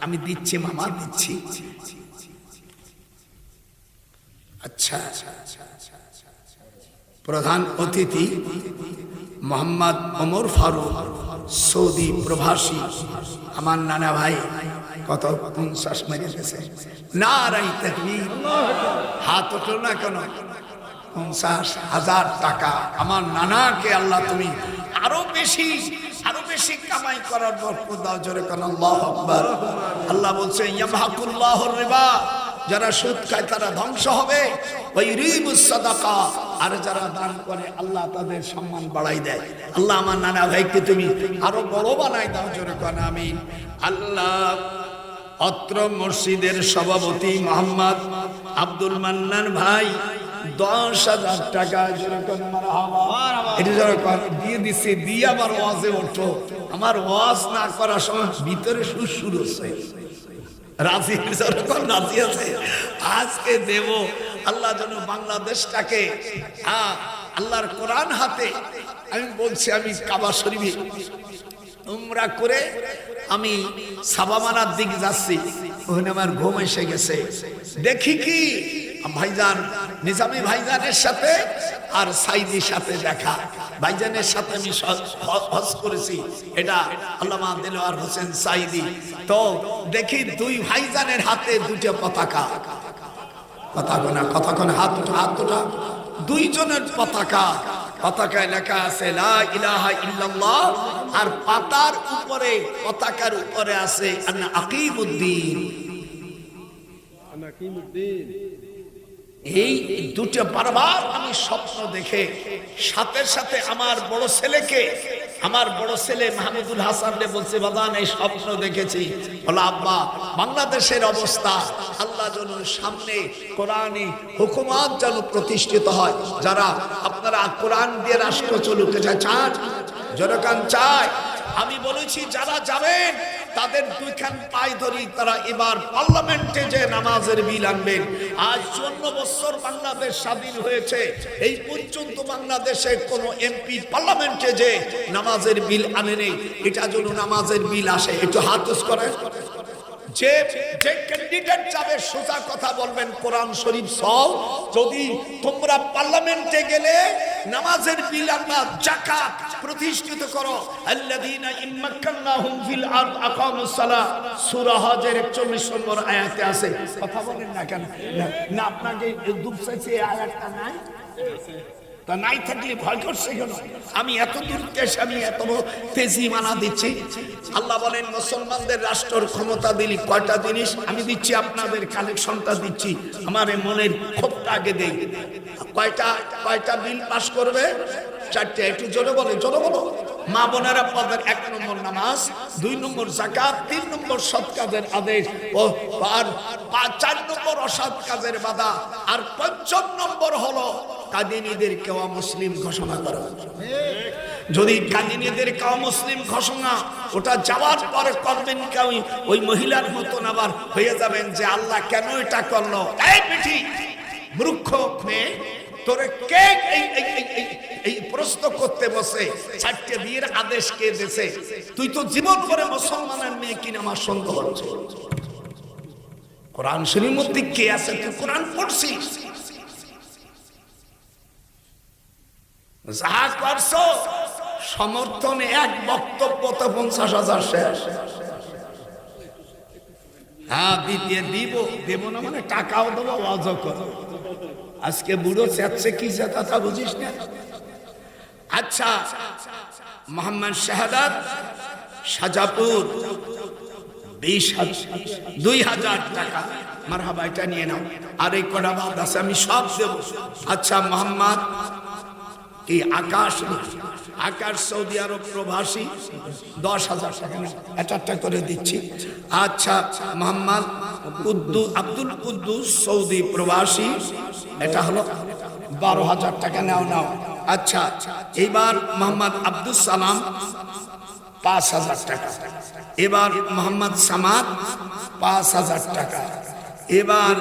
A: আমি দিচ্ছি মামা, দিচ্ছি। আচ্ছা, প্রধান অতিথি মোহাম্মদ ওমর ফারুক, সৌদি প্রবাসী, আমার নানা ভাই। কত 50 মেরে গেছে। নারাই তাকবীর, হাত উঠলো না কেন? 50,000 টাকা আমার নানাকে আল্লাহ তুমি আরো বেশি কামাই করার বরকত দাও। জোরে কোন আল্লাহু আকবার। আল্লাহ বলছে ইয়ামহাকুল্লাহুর রিবা, যারা সুদ খায় তারা ধ্বংস হবে, ওয়াইরিবুস সাদাকা, আর যারা দান করে আল্লাহ তাদের সম্মান বাড়াই দেয়। আল্লাহ আমার নানা ভাইকে তুমি আরো বড় বানাই দাও। জোরে কোন আমিন। আল্লাহ অত্র মসজিদের সভাপতি মোহাম্মদ আব্দুল মান্নান ভাই 10,000 টাকা যেরকম দিয়ে দিচ্ছে, দিয়ে আবার ওয়াজে ওঠো। আমার ওয়াজ না করার সময় ভিতরে সুর হচ্ছে, রাজি আছে। আজকে দেব আল্লাহ যেন বাংলাদেশটাকে আল্লাহর কোরআন হাতে। আমি বলছি, আমি কাবা শরীফে উমরা করে আমি সাবামানার দিকে যাচ্ছি, ওখানে আমার ঘুম এসে গেছে। দেখি কি ভাইজান নিজামী ভাইজানের সাথে আর সাইদির সাথে দেখা। ভাইজানের সাথে আমি হজ করেছি, এটা আল্লামা দেলোয়ার হোসেন সাইদি। তো দেখি দুই ভাইজানের হাতে দুটো পতাকা, কথা হাত ওঠা, দুইজনের পতাকায় লেখা আছে লা ইলাহা ইল্লাল্লাহ, আর পাতার উপরে পতাকার উপরে আছে আনা আকিমুদ্দিন। এই দুটো বারবার আমি স্বপ্ন দেখে সাথে সাথে আমার বড় ছেলে মাহমুদুল হাসানকে বলছে, বাবান এই স্বপ্ন দেখেছি। বলো আব্বা, বাংলাদেশের অবস্থা আল্লাহ যেন সামনে কোরআনী হুকুমত যেন প্রতিষ্ঠিত হয়। যারা আপনারা কোরআন দিয়ে রাষ্ট্র চলুতে চান, জনগণ চায়, আমি বলেছি যারা যাবেন তাদের দুইখান পায়ে ধরি, তারা এবার পার্লামেন্টে যে নামাজের বিল আনবেন। আজ 54 বছর বাংলাদেশ স্বাধীন হয়েছে, এই পর্যন্ত বাংলাদেশে কোন এমপি পার্লামেন্টে যে নামাজের বিল আনেনি। এটা যেন নামাজের বিল আসে। একটু হাত উঁচু করেন। যে ক্যান্ডিডেট যাবে সোজা কথা বলবেন, কোরআন শরীফ সব। যদি তোমরা পার্লামেন্টে গেলে নামাজের বিল আনবা, যাকাত প্রতিষ্ঠিত করো। আল্লাযীনা ইম্মাক্কানাহুম ফিল আরদ আকামুস সালাহ, সূরা হজের 41 নম্বর আয়াতে আছে। কথা বলেন না কেন? না আপনাকে দুঃখ চাইছে, আয়াতটা নাই তা নাই থাকলে ভয় করছে কেন? আমি এত দূর এসে আমি এত তেজি মানা দিচ্ছি। আল্লাহ বলেন মুসলমানদের রাষ্ট্রের ক্ষমতা দিলি কয়টা জিনিস আমি দিচ্ছি, আপনাদের কালেকশনটা দিচ্ছি, আমার মনের ক্ষোভটা আগে দেই। কয়টা বিল পাস করবে? 4টে। একটু জোরে বলো। মা বোনেরা পদের 1 নম্বর নামাজ, 2 নম্বর যাকাত, 3 নম্বর সৎ কাজের আদেশ, আর 4 নম্বর অসৎ কাজের বাধা, আর 5ম নম্বর হলো কাদিনীদেরকে অমুসলিম ঘোষণা করা। যদি কাদিনীদেরকে অমুসলিম ঘোষণা ওটা যাওয়ার পরে করবেন কেউ ওই মহিলার মতন আবার হয়ে যাবেন যে আল্লাহ কেন এটা করলো। এই পিঠি মূর্খ মেয়ে, তোরে কে এই প্রশ্ন করতে বসে? 4টে বিয়ের আদেশ কে দিয়েছে? তুই তো জীবন করে মুসলমানের মেয়ে কিনা আমার সন্দেহ হচ্ছে। কোরআন শরীফের মধ্যে কে আছে? তুই কোরআন পড়ছিস, যা করছো সমর্থনে এক বক্তব্য তো 50,000 শেষ। হ্যাঁ দেব না মানে টাকাও দেবো, ওয়াজও করো। আজকে বুড়ো চেচ্ছে কি যে কথা বুঝিস না। আচ্ছা, মোহাম্মদ শাহাদাত শাহজাপুর 2,000 টাকা। মারহাবা, এটা নিয়ে নাও। আর এই কটা বাদ আছে, আমি সব দেব। আচ্ছা, মোহাম্মদ এই আকাশ সৌদি আরব প্রবাসী 10,000 টাকা একটা করে দিচ্ছি। আচ্ছা, মোহাম্মদ আব্দুল কুদ্দুস সৌদি প্রবাসী, এটা হলো 12,000 টাকা। নাও। আচ্ছা, এবার মোহাম্মদ আব্দুল সালাম 5,000 টাকা। এবার মোহাম্মদ সামাদ 5,000 টাকা। এবার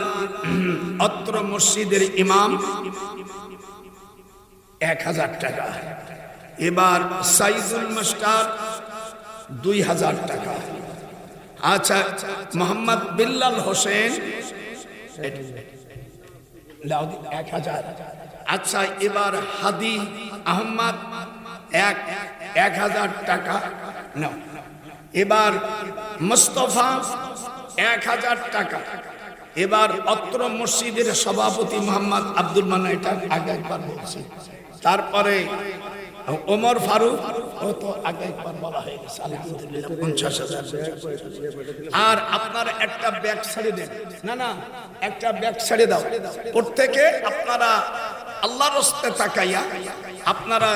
A: অত্র মসজিদের ইমাম 1000 টাকা। এবার সাইদুল মাস্টার 2000 টাকা। আচ্ছা, মোহাম্মদ বিল্লাল হোসেন 1000। আচ্ছা, এবার হাদি আহমদ 1000 টাকা নাও। এবার মুস্তফা 1000 টাকা। এবার অত্র মসজিদের সভাপতি মোহাম্মদ আব্দুল মান্নান, এটা আগে একবার বলছি। তারপরে ওমর ফারুক, ও তো আগে একবার বলা হয়ে গেছে, আলহামদুলিল্লাহ 50,000। আর আপনারা একটা ব্যাগ ছেড়ে দেন, না একটা ব্যাগ ছেড়ে দাও। প্রত্যেকে আপনারা আল্লাহর রাস্তায় তাকাইয়া আপনারা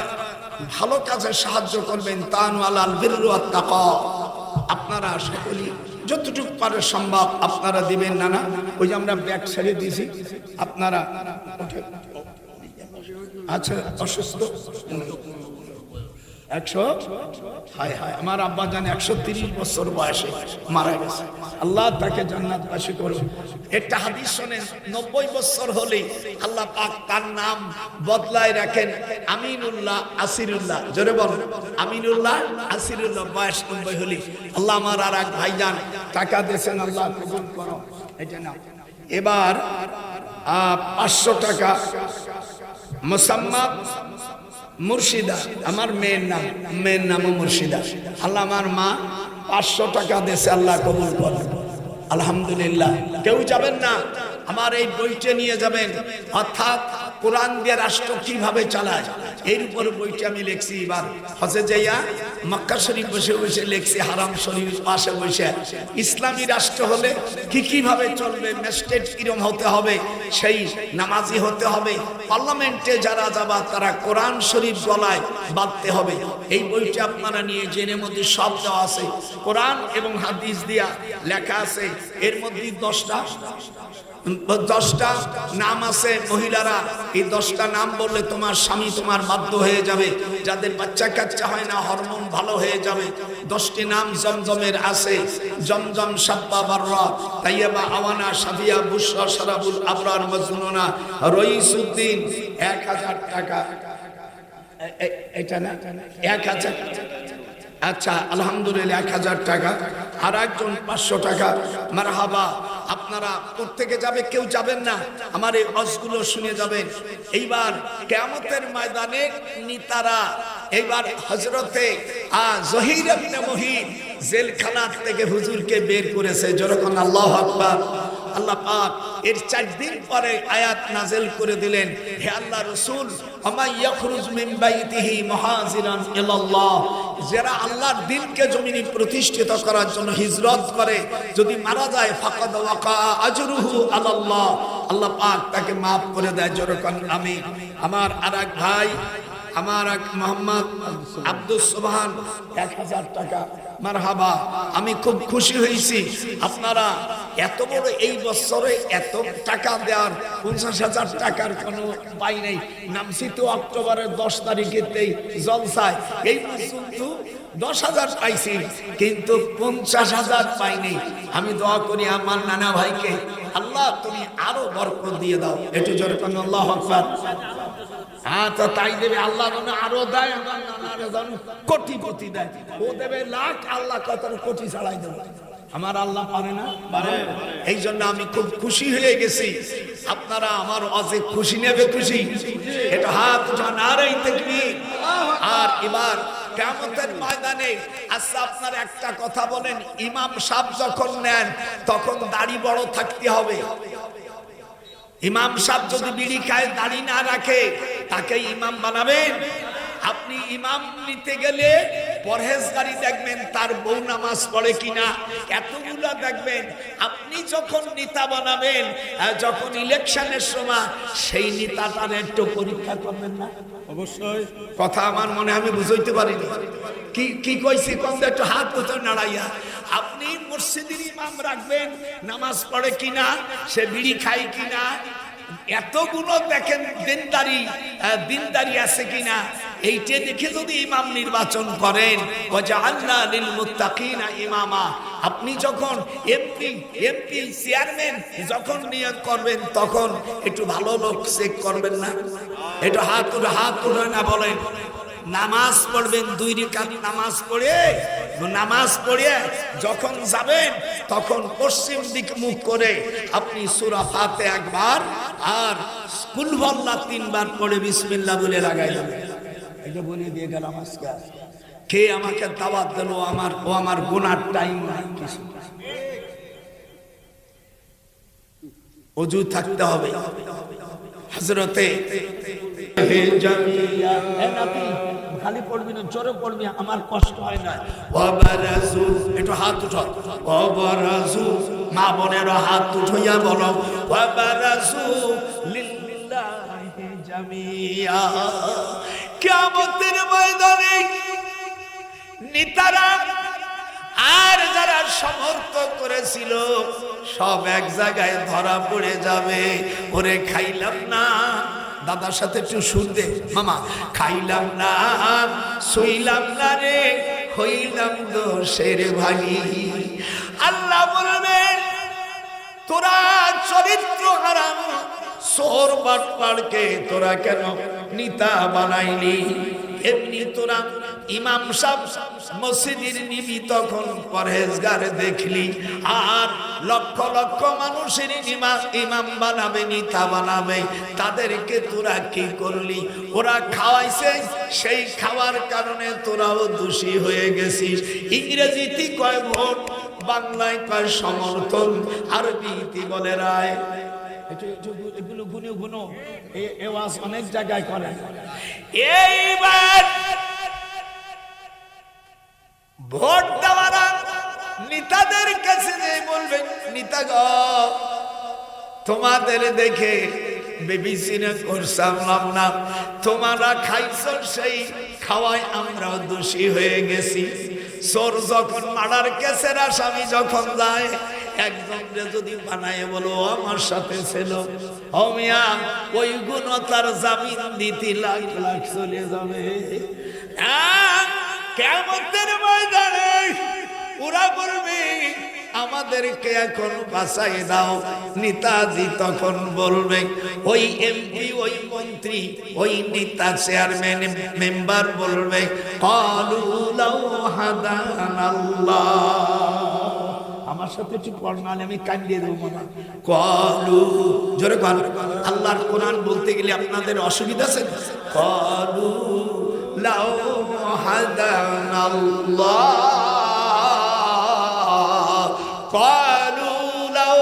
A: ভালো কাজে সাহায্য করবেন। তানওয়ালাল বিররু ওয়াত তাকওয়া, আপনারা সকলেই যতটুকু পারে সম্ভব আপনারা দিবেন। না ওই যে আমরা ব্যাগ ছেড়ে দিয়েছি, আপনারা আচ্ছা অসুস্থ 100, হায় হায়, আমার আব্বা জানে 130 বছর বয়সে মারা গেছে, আল্লাহ তাকে জান্নাতবাসী করুন। একটা হাদিস শোনেন, 90 বছর হলে আল্লাহ পাক তার নাম বদলায় রাখেন আমিনুল্লাহ আসিরুল্লাহ। জোরে বলেন আমিনুল্লাহ আসিরুল্লাহ। বয়স 90 হলে আল্লাহ আমার আর এক ভাইজান টাকা দিয়েছেন, আল্লাহ কবুল করো, এটা না। এবার 500 টাকা মোসাম্মদ মুর্শিদা, আমার মেয়ের নামও মুর্শিদা। আল্লাহ আমার মা 500 টাকা দিয়েছে, আল্লাহ কবুল করেন, আলহামদুলিল্লাহ। কেউ যাবেন না, আমার এই বইটা নিয়ে যাবেন, অর্থাৎ কোরআন দিয়ে রাষ্ট্র কিভাবে চালায় এর উপর বইটা আমি লিখছি। এবার হজে যাইয়া মক্কা শরীফ বসে বসে লিখছি, হারাম শরীফ পাশে বসে ইসলামী রাষ্ট্র হলে কিভাবে চলবে, ম্যাজিস্ট্রেট কিরম হতে হবে, সেই নামাজি হতে হবে, পার্লামেন্টে যারা যাবা তারা কোরআন শরীফ গলায় বাঁধতে হবে। এই বইটা আপনারা নিয়ে জেনে, মধ্যে সব দেওয়া আছে, কোরআন এবং হাদিস দিয়া লেখা আছে। এর মধ্যে 10টা নাম আছে মহিলারা, এই 10টা নাম বললে তোমার স্বামী তোমার বাধ্য হয়ে যাবে, যাদের বাচ্চা কাচ্চা হয় না হরমোন ভালো হয়ে যাবে। 10টি নাম জমজমের আছে, জমজম, সাব্বা, বাররা, তাইয়্যিবা, আওয়ানা, সাফিয়া, বুশরা, সারাবুল, আবরার, মজনুনা, রইসুদ্দিন। 1000 টাকা, এটা না 1000। আচ্ছা আলহামদুলিল্লাহ 1000 টাকা। আর একজন 500 টাকা। মারহাবা। আপনারা প্রত্যেকে যাবে, কেউ যাবেন না, আমার এই ওয়াজগুলো শুনে যাবেন। এইবার কিয়ামতের ময়দানে নেতারা এইবার হযরতে জহির ইবনে মুহিত জেলখানা থেকে হুজুরকে বের করেছে, যখন আল্লাহু আকবার। আল্লাহ পাক এর 4 দিন পরে আয়াত নাযিল করে দিলেন, হে আল্লাহ রাসূল, আমা ইয়াখরুজ মিন বাইতিহি মুহাজিরান ইলাল্লাহ, যারা আল্লাহর দ্বীনকে জমিনে প্রতিষ্ঠিত করার জন্য হিজরত করে, যদি মারা যায় ফাকাদ ওয়াকা আজরুহু আলাল্লাহ, আল্লাহ পাক তাকে maaf করে দেয়। যখন আমি আমার আরেক ভাই, আমার এক মোহাম্মদ আব্দুস সুবহান 1000 টাকা। মারহাবা। আমি খুব খুশি হয়েছি, আপনারা এত বড় এই বছরে এত টাকা দেওয়ার 50,000 টাকার কোনো পাই নাই। নামছি তো অক্টোবরের 10 তারিখেতেই জলসায়, এই পর্যন্ত 10,000 পাইছি, কিন্তু 50,000 পাইনি। আমি দোয়া করি আমার নানা ভাইকে, আল্লাহ তুমি আরো বরকত দিয়ে দাও। একটু জোরে বলেন আল্লাহু আকবার। তো তাই দেবে আল্লাহ, আরো দেয়, আমার নানারে জানো কোটিপতি দেয়, ও দেবে লাখ, আল্লাহ কত কোটি ছাড়াই দেবে। আমার আল্লাহ পারে না, পারে। এই জন্য আমি খুব খুশি হয়ে গেছি। আপনারা আমার ওয়াজে খুশি নেবে, খুশি, এটা হাত উঠান, নারায়ে তাকবীর। আর এবার কিয়ামতের ময়দানে আচ্ছা আপনারা একটা কথা বলেন, ইমাম সাহেব যখন নেন তখন দাড়ি বড় থাকতে হবে। ইমাম সাহেব যদি বিড়ি খায়, দাড়ি না রাখে, তাকে ইমাম বানাবেন? আপনি ইমাম নিতে গেলে পরহেজগারি দেখবেন, তার বউ নামাজ পড়ে কিনা, এতগুলো দেখবেন। আপনি যখন নেতা বানাবেন, যখন ইলেকশনের সময়, সেই নেতাটার একটু পরীক্ষা করবেন না? অবশ্যই। কথা আমার মনে আমি বুঝাইতে পারিনি, কি কইছি কম, একটু হাত উঠে নাড়াইয়া। আপনি মসজিদের ইমাম রাখবেন, নামাজ পড়ে কিনা, সে বিড়ি খায় কিনা, এতগুলো দেখেন দিনদারি আছে কিনা, এইটা দেখে যদি ইমাম নির্বাচন করেন, ওয়াজআলনা লিল মুত্তাকিনা ইমামা, আপনি যখন এমপি চেয়ারম্যান যখন নিয়োগ করবেন তখন একটু ভালো লোক চেক করবেন না? একটু হাত উঠে না বলেন। নামাজ পড়বেন 2 রাকাত নামাজ পড়ে যখন যাবেন তখন পশ্চিম দিক মুখ করে আপনি সূরা ফাতিহা একবার আর কুল হুয়াল্লাহ 3 বার পড়ে বিসমিল্লাহ বলে লাগাইলেন। এটা বলে দিয়ে গেলাম। আজকে কে আমাকে দাওয়াত দিল, আমার গুনার টাইম নাই কিছু। ওযু থাকতে হবে। হযরতে খালি পড়বি না, জোরে পড়বি, আমার কষ্ট হয় না। ওয়াবারাজু, একটু হাত উঠাও। ওয়াবারাজু, মা বোনেরা হাত উঠাইয়া বলো ওয়াবারাজু লিল্লাহি জামিয়া। কিয়ামতের ময়দানে নেতারা আর যারা সমর্থন করেছিল সব এক জায়গায় ধরা পড়ে যাবে। ওরে খাইলাম না, দাদার সাথে একটু শুনতে, মামা খাইলাম না, শুইলাম না রে, হইলাম দোষের ভাগী। আল্লাহ বলবেন তোরা চরিত্র হারাম চোর বাটপাড়কে তোরা কেন নেতা বানাইলি? এমনি তোরা ইমাম সাহেব মসজিদের নিবি তখন পরহেজগার দেখলি, আর লক্ষ লক্ষ মানুষের ইমাম বানাবে, নেতা বানাবে, তাদেরকে তোরা কি করলি? ওরা খাওয়াইছে, সেই খাওয়ার কারণে তোরাও দোষী হয়ে গেছিস। ইংরেজিতে কয় ভোট, বাংলায় কয় সমর্থন, আরবিতে বলে রায়। এগুলো গুনো এই ওয়াজ অনেক জায়গায় করেন। এইবার ভোট দেওয়ারা নেতাদের কাছে যে বলবেন, নেতা গো তোমাদের দেখে বিবেচনা করলাম না, তোমরা খাইছো সেই খাওয়ায় আমরাও দোষী হয়ে গেছি। চোর যখন মার্ডার কেসের আসামি যখন যায়, একজনকে যদি বানায় বলো আমার সাথে ছিল, ও মিয়া ওই গুণ তার জামিন দিতে লাখ লাখ চলে যাবে। কিয়ামতের ময়দানে ওরা বলবে আমাদেরকে এখন বাঁচাই দাও। নেতাজি তখন বলবে, ওই এমপি, ওই মন্ত্রী, ওই নেতা, চেয়ারম্যান, মেম্বার বলবে ক্বালু লাউ হাদানাল্লাহ। আমার সাথে একটু পড়নালে আমি কান্দিয়ে দেবো না। ক্বালু, জোরে বল। আল্লাহর কোরআন বলতে গেলে আপনাদের অসুবিধা আছে? ক্বালু লাউ হাদানাল্লাহ, ক্বালু লাউ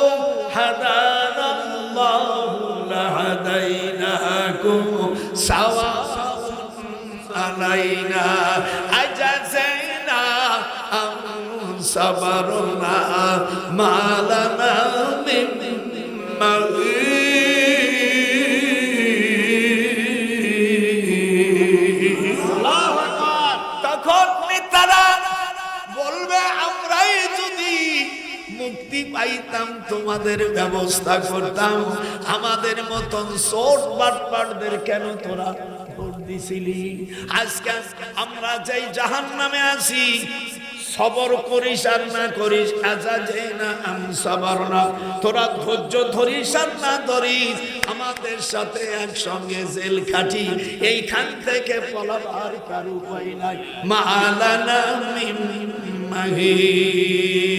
A: হাদানাল্লাহু লাহাদাইনাকুম সাওয়াউন আলাইনা আজাযাইনা আম সাবারনা মা লানা মিন মাগীস। আল্লাহু আকবার। তখন নেতারা বলবে আমরাই যদি মুক্তি পাইতাম তোমাদের ব্যবস্থা করতাম, আমাদের মতন চোর বাটপাড়দের কেন তোরা ভোট দিছিলি? আজকে আমরা যাই জাহান্নামে আছি, সবর করিস আর না করিস, আজাযাইনা আম সাবারনা, তোরা ধৈর্য ধরিস আর না ধরিস, আমাদের সাথে একসঙ্গে জেল খাটি, এইখান থেকে পলাবার কার উপায় নাই। মা লানা মিন মাগীস।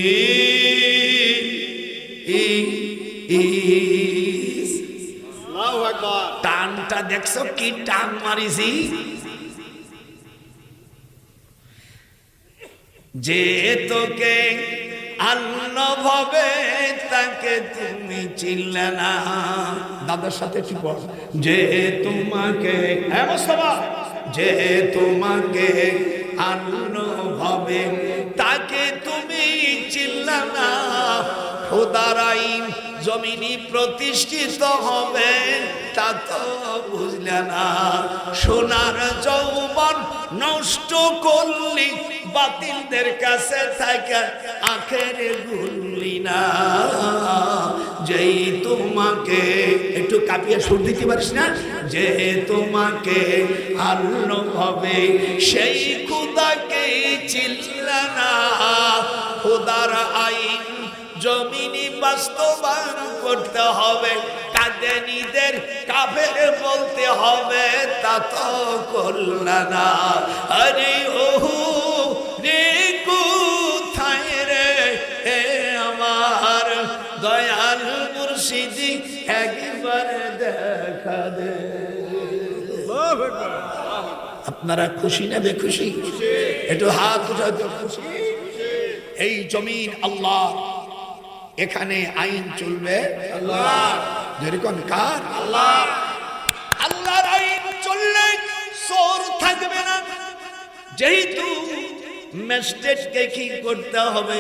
A: আল্লাহু আকবার। টানটা দেখছো কি টান মারিছি? যে তোকে আল্লাহ ভাবে তাকে তুমি চিনলে না। দাদার সাথে কি বল? যে তোমাকে, হ্যাঁ মুস্তাফা, যে তোমাকে আল্লাহ ভাবে তাকে তুমি চিনলে না, খোদার আইন জমিনি প্রতিষ্ঠিত হবে তা তো বুঝলে না। সোনার যৌবন নষ্ট করলি বাতিলদের কাছে থাকে আখের গুলি না, যেই তোমাকে একটু কাঁপিয়ে সুর দিতে পারিস না, যে তোমাকে আল্লাহ হবে সেই খুদাকে চিনলা না, খুদার আইন জমিনে বাস্তবায়ন করতে হবে, কাদেনীদের কাফের বলতে হবে, তা তো করলা না। আরে ওহু রে কোথায় রে আমার দয়াল মুর্শিদি, একবার দেখা দে। আপনারা খুশি না বেখুশি? একটু হাত উঠাতে খুশি। এই জমিন আল্লাহ, এখানে আইন চলবে আল্লাহ, যেরকম কার আল্লাহ, আল্লাহর আইন চললে চোর থাকবে না। যেহেতু ম্যাজিস্ট্রেটকে কি করতে হবে,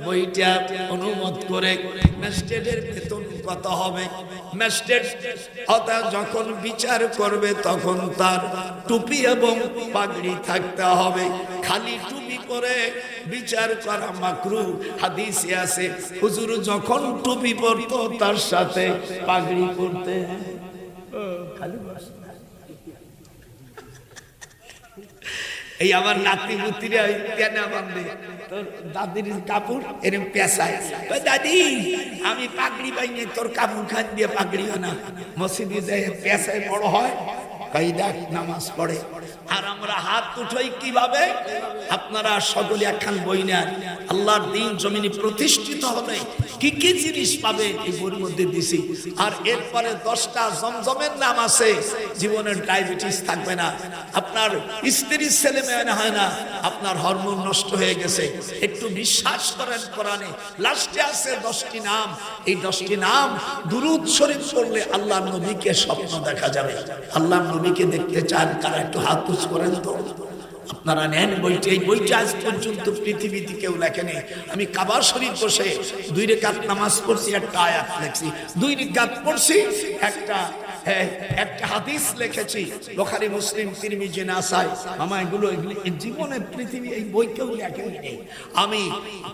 A: বইটা অনুমোদন করে ম্যাজিস্ট্রেটের বেতন কত হবে, ম্যাজিস্ট্রেট যখন বিচার করবে তখন তার টুপি এবং পাগড়ি থাকতে হবে। খালি টুপি করে বিচার করা মাকরুহ। হাদিসে আছে হুজুর যখন টুপি পরতো তার সাথে পাগড়ি পরতে। খালি এই আমার নাতি পুতিরা তেনা বাঁধে, তোর দাদির কাপড় এরকম পেশায়, দাদি আমি পাগড়ি পাইনি, তোর কাপড় খান দিয়ে পাগড়ি না, মসজিদে যায় পেশায় বড় হয়, কায়দা নামাজ পড়ে। আর আমরা হাত উঠাই কিভাবে? আপনারা সকলে একখান বই নেন, আল্লাহর দ্বীন জমিনে প্রতিষ্ঠিত হবে কি কি জিনিস পাবে এই বইয়ের মধ্যে দিছি। আর এরপরে 10টা জমজমের নাম আছে, জীবনের ডায়াবেটিস থাকবে না, আপনার স্ত্রীর ছেলে মেয়ে হয় না, আপনার হরমোন নষ্ট হয়ে গেছে, একটু বিশ্বাস করেন কোরআনে লাস্টে আছে 10টি নাম। এই 10টি নাম দুরূদ শরীফ পড়লে আল্লাহর নবীকে স্বপ্ন দেখা যাবে। আল্লাহর নবীকে দেখতে চান কারা? একটু হাত উঁচ করেন তো। আপনারা নেন বইটি। এই বইটা আজ পর্যন্ত পৃথিবীতে কেউ লেখেনি। আমি কাবা শরীফ বসে 2 রাকাত নামাজ পড়ছি, একটা আয়াত লেখছি, 2 রাকাত পড়ছি, একটা হাদিস লিখেছি, বুখারী মুসলিম তিরমিজি নাসাই। মামা এগুলো জীবনে পৃথিবী এই বই কেউ লেখেনি। আমি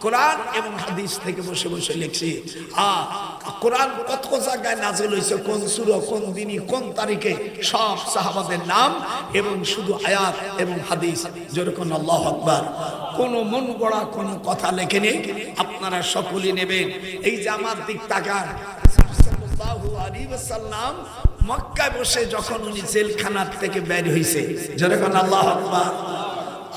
A: কোরআন এবং হাদিস থেকে বসে বসে লিখছি। কোরআন কত জায়গায় নাযিল হয়েছে, কোন সূরা, কোন দিনে, কোন তারিখে, সব সাহাবাদের নাম এবং শুধু আয়াত এবং হাদিস। যেরকম আল্লাহু আকবার, কোন মন গড়া কোন কথা লেখেনি। আপনারা সকলে নেবেন। এই যে আমার দিক তাকান, সাল্লাল্লাহু আলাইহি ওয়াসাল্লাম মক্কায় বসে যখন উনি জেলখানা থেকে বের হইছে, যেরকম আল্লাহু আকবার,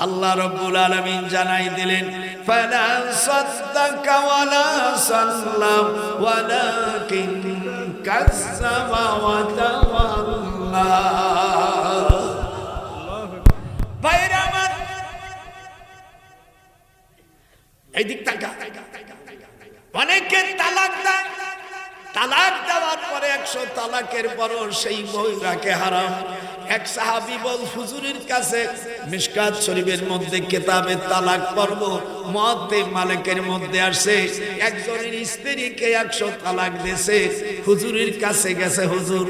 A: আল্লাহ রাব্বুল আলামিন জানাই দিলেন, ফালা সাদ্দাকা ওয়ালা সাল্লাম ওয়ালাকিন কাযযাবা ওয়া তাওয়াল্লা। ভাইরা আমার, এই দিক তাকা। অনেকে তালাক দেয়, তালাক দেওয়ার পরে 100 তালাকের পরও সেই বই রাখে হারাম। এক সাহাবী বল হুজুরের কাছে, মিশকাত শরীফের মধ্যে কিতাবে তালাক পর্ব মুআত্তে মালিকের মধ্যে আসে, একজনের স্ত্রীকে 100 তালাক দিয়েছে, হুজুরের কাছে গেছে, হুজুর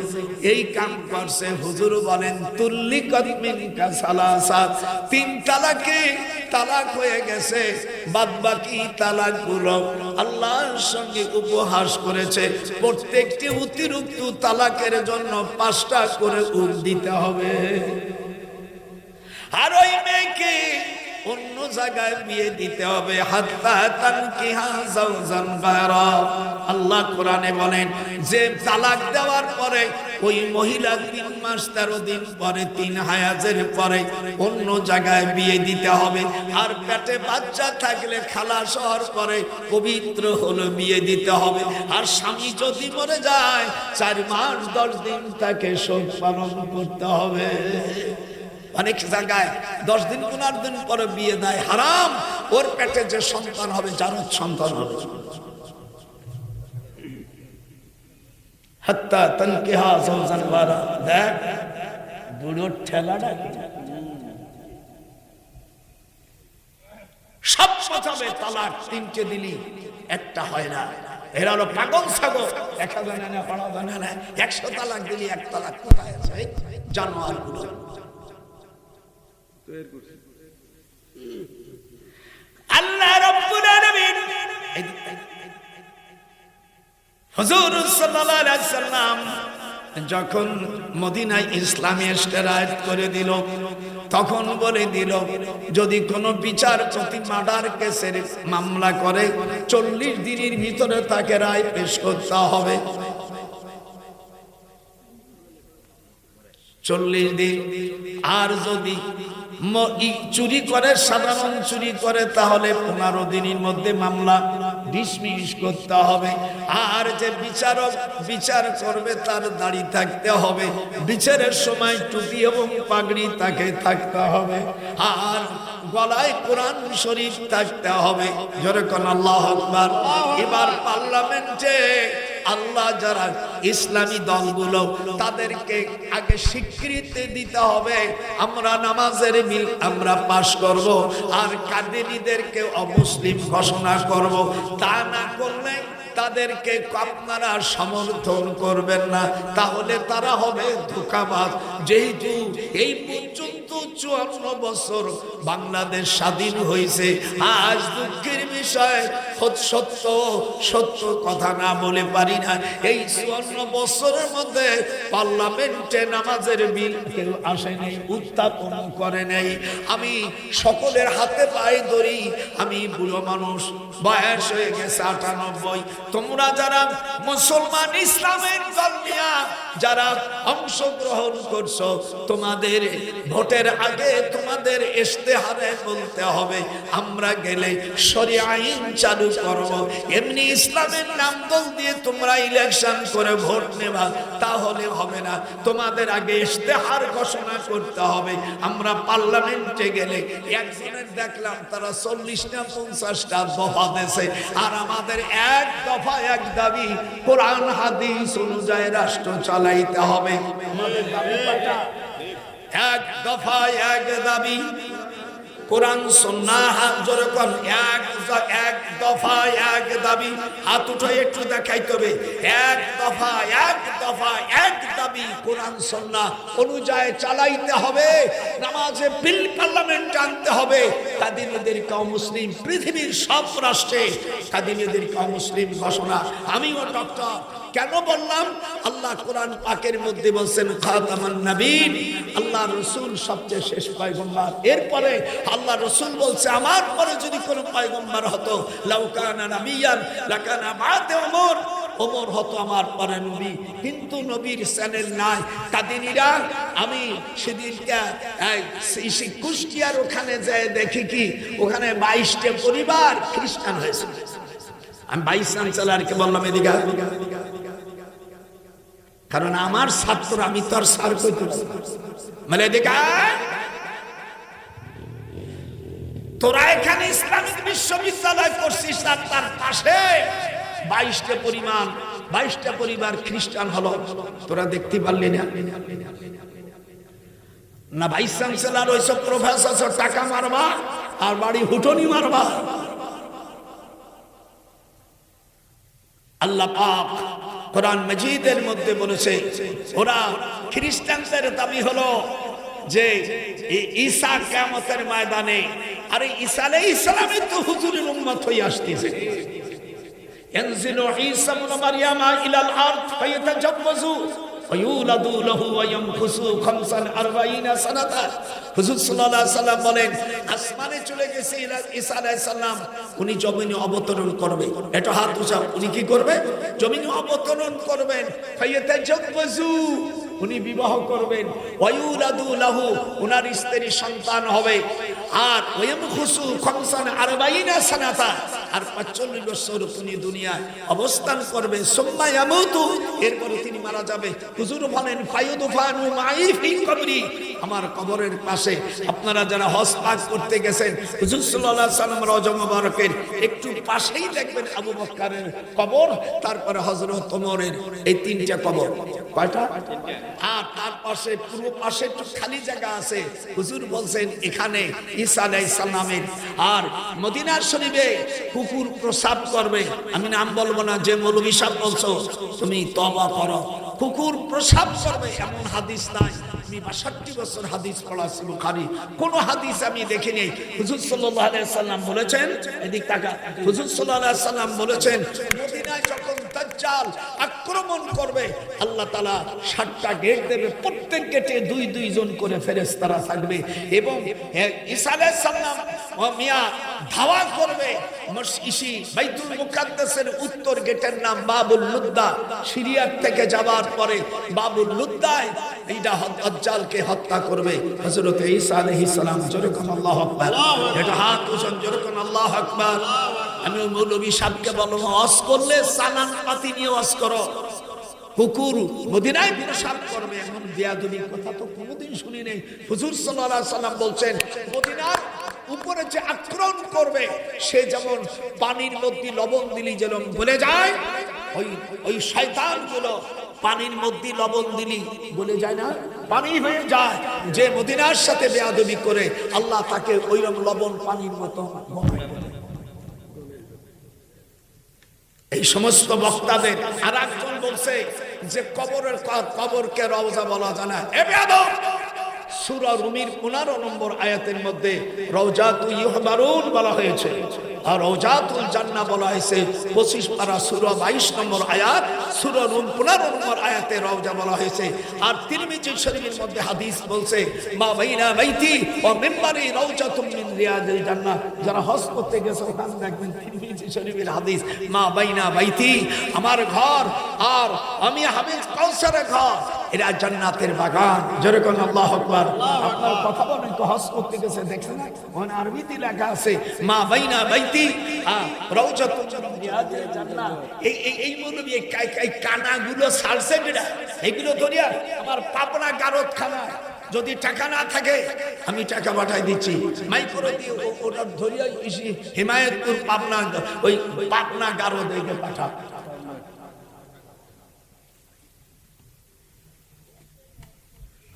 A: এই কাম করছে। হুজুর বলেন তুল্লিকাত মিনকা সালাসাত, 3 তালাকে তালাক হয়ে গেছে, বাদ বাকি তালাকগুলো আল্লাহর সঙ্গে উপহাস করেছে। প্রত্যেকটি অতিরিক্ত তালাকের জন্য 5টা করে উট দিতে হবে। আর ওই মেয়েকে অন্য জায়গায় বিয়ে দিতে হবে, হাত্তা তানকিহা যাওজান গায়রা। আল্লাহ কোরআনে বলেন যে তালাক দেওয়ার পরে ওই মহিলা 3 মাস 13 দিন পরে 3 হায়াজের পরে অন্য জায়গায় বিয়ে দিতে হবে। আর পেটে বাচ্চা থাকলে খালাস হওয়ার পরে পবিত্র হলো বিয়ে দিতে হবে। আর স্বামী যদি মরে যায় 4 মাস 10 দিন তাকে শোক পালন করতে হবে। অনেক জায়গায় 10 দিন 15 দিন পরে বিয়ে দেয়, হারাম। ওর পেটে যে সন্তান হবে জারজ সন্তান হবে। হাত্তা তানকিহা যাওজান গায়রা। দেখ বুড়োর ঠেলাটা কি, সব প্রথমে তালাক 3টে দিলি একটা হয় না। এরা হলো পাগল ছাগল, দেখা জানে না, পড়া জানে না। 100 তালাক দিলি 1 তালাক কোথায় আছে? জানোয়ার গুলো। আল্লাহ রাব্বুল আলামিন হুজুর সাল্লাল্লাহু আলাইহি ওয়াসাল্লাম যখন মদিনায় ইসলামী রায় করে দিল, তখন বলে দিল যদি কোনো বিচারপতি মার্ডার কেসের মামলা করে 40 দিনের ভিতরে তাকে রায় পেশ করতে হবে। 40 দিন। আর যদি চুরি করে, সাধারণ চুরি করে, তাহলে 15 দিনের মধ্যে মামলা ডিসমিস করতে হবে। আর যে বিচারক বিচার করবে তার দাড়ি থাকতে হবে, বিচারের সময় টুপি এবং পাগড়ি তাকে থাকতে হবে, আর গলায় কোরআন শরীফ থাকতে হবে। জোরে কোন আল্লাহু আকবার। এবার পার্লামেন্টে আল্লাহ যারা ইসলামী দলগুলো তাদেরকে আগে স্বীকৃতি দিতে হবে, আমরা নামাজের বিল আমরা পাশ করব, আর কাদিনীদেরকে অমুসলিম ঘোষণা করব। তা না করলে তাদেরকে আপনারা সমর্থন করবেন না, তাহলে তারা হবে ধোঁকাবাজ। যেহেতু এই পর্যন্ত 54 বছর বাংলাদেশ স্বাধীন হয়েছে, আজ দুঃখের বিষয় সত্য কথা না বলে পারি না। এই 54 বছরের মধ্যে পার্লামেন্টে নামাজের বিল কেউ আসেনি, উত্থাপন করে নেই। আমি সকলের হাতে পায়ে ধরি, আমি বুড়ো মানুষ, বয়স হয়ে গেছে 98। তোমরা যারা মুসলমান ইসলামের দল নিয়ে যারা অংশগ্রহণ করছো, তোমাদের ভোটের আগে তোমাদের ইশতেহারে বলতে হবে আমরা গেলে শরিয়া আইন চালু করব। এমনি ইসলামের নাম দল দিয়ে তোমরা ইলেকশন করে ভোট নেবা, তাহলে হবে না। তোমাদের আগে ইশতেহার ঘোষণা করতে হবে। আমরা পার্লামেন্টে গেলে একজনের দেখলাম তারা 40 না 50টা দফা দিয়েছে, আর আমাদের এক দফা এক দাবি, কোরআন হাদিস অনুযায়ী রাষ্ট্র চালাইতে হবে। আমাদের দাবি কয়টা? এক দফা এক দাবি, কোরআন সুন্নাহ জোরে কোন এক দফা এক দাবি। হাত উঠে একটু দেখাইতে হবে। এক দফা এক দাবি, কোরআন সুন্নাহ অনুযায়ী চালাইতে হবে। নামাজে বিল পার্লামেন্টে আনতে হবে। কাদিনীদের কওম মুসলিম পৃথিবীর সব রাষ্ট্রে কাদিনীদের কওম মুসলিম ঘোষণা। আমিও ডক্টর। কেন বললাম? আল্লাহ কোরআন পাকের মধ্যে বলছেন খাতামান নবীন, আল্লাহ রাসূল সবচেয়ে শেষ পয়গম্বর। এরপরে আল্লাহ রাসূল বলছে আমার পরে যদি কোনো পয়গম্বর হতো লাউকানা নবিয়ান লাকানা বাদে ওমর, ওমর হতো আমার পরে নবী। কিন্তু নবীর চ্যানেল নাই। কাদিনীরা, আমি সেদিনটা কুষ্টিয়ার ওখানে যায় দেখি কি ওখানে 22টা পরিবার খ্রিস্টান হয়েছে। আমি ভাইস চ্যান্সেলরকে বললাম এদিকে, কারণ আমার ছাত্র, আমি তো আর স্যার কইতে মানে দেখা তোরা এখানে ইসলামিক বিশ্ববিদ্যালয় করছিস, আর তার পাশে 22টা পরিবার খ্রিস্টান হলো। তোরা দেখতে পারলি না? না ভাইস চ্যান্সেলর ওইসব প্রফেসর টাকা মারবা আর বাড়ি হুটনি মারবা। আল্লাহ পাক কোরআন মাজিদের মধ্যে বলেছে ওরা খ্রিস্টানদের দাবি হলো যে ঈসা কিয়ামতের ময়দানে, আরে ঈসা আলাইহিস সালামের তো হুজুরের উম্মত হয়ে আসতেছে। ইয়ানজিলু ঈসা ইবনে মারইয়ামা ইলাল আরদ ফায়াতাজাওয়াজু ওয়ায়ুলাদু লাহু ওয়া ইয়ামকুসু 45 সানাতা। হুজুর সাল্লাল্লাহু আলাইহি সাল্লাম বলেন আসমানে চলে গেছে ঈসা আলাইহিস সালাম, উনি জমিনে অবতরণ করবে। এটা হাত উঁচাও। উনি কি করবে? জমিনে অবতরণ করবেন। ফায়াতাজাওয়াজু, উনি বিবাহ করবেন। ওয়ায়ুলাদু লাহু, উনার স্ত্রী সন্তান হবে। আর ওয়ায়ামকুসু 45 সানাতা, আর 45 বছর উনি দুনিয়ায় অবস্থান করবে। সুম্মা ইয়ামুতু, এরপরে তিনি মারা যাবে। হুজুর বলেন ফায়ুদফানু মাই ফি কবরি, আমার কবরের পাশে। আপনারা যারা হজ পাক করতে গেছেন, হুজুর সাল্লাল্লাহু আলাইহি সাল্লাম রওজা মুবারকের একটু পাশেই দেখবেন আবু বকরের কবর, তারপরে হযরত ওমরের, এই 3টা কবর। কয়টা? আর তার পাশে পুরো পাশে একটু খালি জায়গা আছে। হুজুর বলছেন এখানে ঈসা আলাইহিস সালামের। আর মদিনার শরীফে কুকুর প্রসাব করবে। আমি নাম বলবো না, যে মৌলভী সাহেব বলছো তুমি তওবা করো, কুকুর প্রসাব করবে এমন হাদিস নাই। আমি 62 বছর হাদিস পড়াছি বুখারী, কোন হাদিস আমি দেখিনি হুজুর সাল্লাল্লাহু আলাইহি সাল্লাম বলেছেন, এদিক তাকা, হুজুর সাল্লাল্লাহু আলাইহি সাল্লাম বলেছেন মদিনায় যখন দাজ্জাল আক্রমণ করবে আল্লাহ তাআলা 60টা গেট দেবে, প্রত্যেক গেটে 2 জন করে ফেরেশতারা থাকবে এবং ঈসা আলাইহিস সালাম মিয়া ধাওয়া করবে বাইতুল মুকাদ্দাসের উত্তর গেটের নাম বাবুল লুদ্দা। সিরিয়ার থেকে যাওয়ার পরে বাবুল লুদ্দায় এইটা দাজ্জালকে হত্যা করবে হযরত ঈসা আলাইহিস সালাম। জোরে কোন আল্লাহু আকবার, এটা হাত উঠান, জোরে কোন আল্লাহু আকবার। আমি মৌলভী সাহেবকে বলবো ওয়াজ করলে সালাম পাতি নিয়ে ওয়াজ করো, কুকুর মদিনায় পেশাব করবে এমন বেয়াদবি কথা তো কোনোদিন শুনি নেই। হুজুর সাল্লাল্লাহু আলাইহি সাল্লাম বলছেন মদিনার উপরে যে আক্রমণ করবে সে যেমন পানির মধ্যে লবণ দিলি যেমন গলে যায়, ওই শয়তানগুলো পানির মধ্যে লবণ দিলি গলে যায় না, পানি হয়ে যায়। যে মদিনার সাথে বেয়াদবি করে আল্লাহ তাকে ওইরকম লবণ পানির মতো বানায়। এই সমস্ত বক্তাদের আর একজন বলছে যে কবরকে রওজা বলা যায় না। এ বেয়াদব, সূরা রুমির 15 নম্বর আয়াতের মধ্যে রওজাতু ইউহবারুন বলা হয়েছে আর রওজাতুল জান্নাহ বলা হয়েছে 25 পারা সূরা 22 নম্বর আয়াত, সূরা রুম 15 নম্বর আয়াতে রওজা বলা হয়েছে। আর তিরমিজি শরীফের মধ্যে হাদিস বলছে মা বাইনা বাইতি ওয়া মিম্বারি রওজাতুম মিন রিয়াদিল জান্নাহ। যারা হজ করতে গেছে ওখানে দেখবেন তিরমিজি শরীফের হাদিস মা বাইনা বাইতি, আমার ঘর আর আমি হাবিজ কাউসারের ঘর এরা জান্নাতের বাগান। জোরে কোন আল্লাহু আকবার। আপনার কথা বলেন তো হজ করতে গেছে দেখছেন না, ওখানে আরবিতে লেখা আছে মা বাইনা বাইতি রওজাতুন মিন রিয়াদিল জান্নাহ। এই মৌলবি এই কানাগুলো ছাড়ছে বিড়া, এগুলো ধরিয়া আমার পাবনা গারদখানা যদি টাকা না থাকে আমি টাকা পাঠাই দিচ্ছি, মাইক্রো দিয়ে ওটা ধরিয়া হিমায়তপুর পাবনা ওই পাবনা গারদে পাঠা।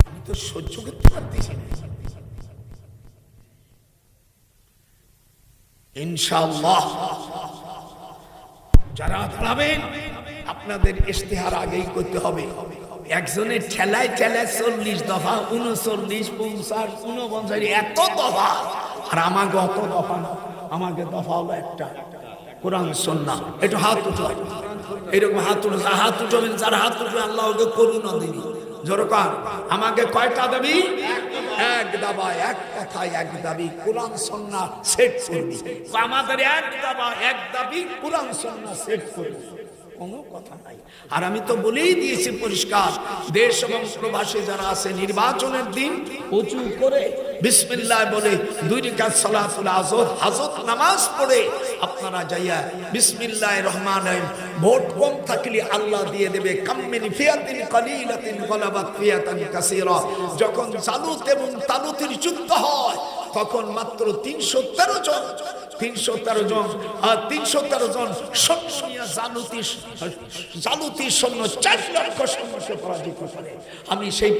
A: আমি তো সহ্য করতে পারতেছি না। ইনশাআল্লাহ যারা দাঁড়াবেন আপনাদের ইশতেহার আগেই করতে হবে। একজনের ঠেলায় ঠেলায় 40 দফা 39 50 49 এত দফা, আর আমাকে অত দফা না, আমাকে দফা হলো একটা কোরআন সুন্নাহ। একটু হাত উঠো, এরকম হাত উঠো, হাত উঠবেন যারা হাত উঠবে আল্লাহ ওকে করুণা দিবি। জোরকার আমাকে কয়টা দাবি? এক দাবা, এক কথায় এক দাবি, কোরআন সুন্নাহ সেট করবি। আমাদের এক দাবা এক দাবি, কোরআন সুন্নাহ সেট করবি, কোনো কথা নাই। আর আমি তো বলেই দিয়েছি পরিষ্কার, দেশ এবং প্রবাসী যারা আছে নির্বাচনের দিন উঁচু করে বিসমিল্লাহ বলে 2 রাকাত সালাতুল আসর হাজত নামাজ পড়ে আপনারা যাইয়া বিসমিল্লাহির রহমানির রহিম, ভোট কম থাকলে আল্লাহ দিয়ে দেবে কাম্মিন ফিয়াতিন কালিলাতিন গলাবাত ফিয়াতান কাসীরা। যখন জালুত এবং তালুতের যুদ্ধ হয় তখন মাত্র 313 জন আর 313 জন সৈন্য নিয়ে জালুতি সৈন্য 4 লক্ষ সৈন্যকে পরাজিত করে। আমি সেই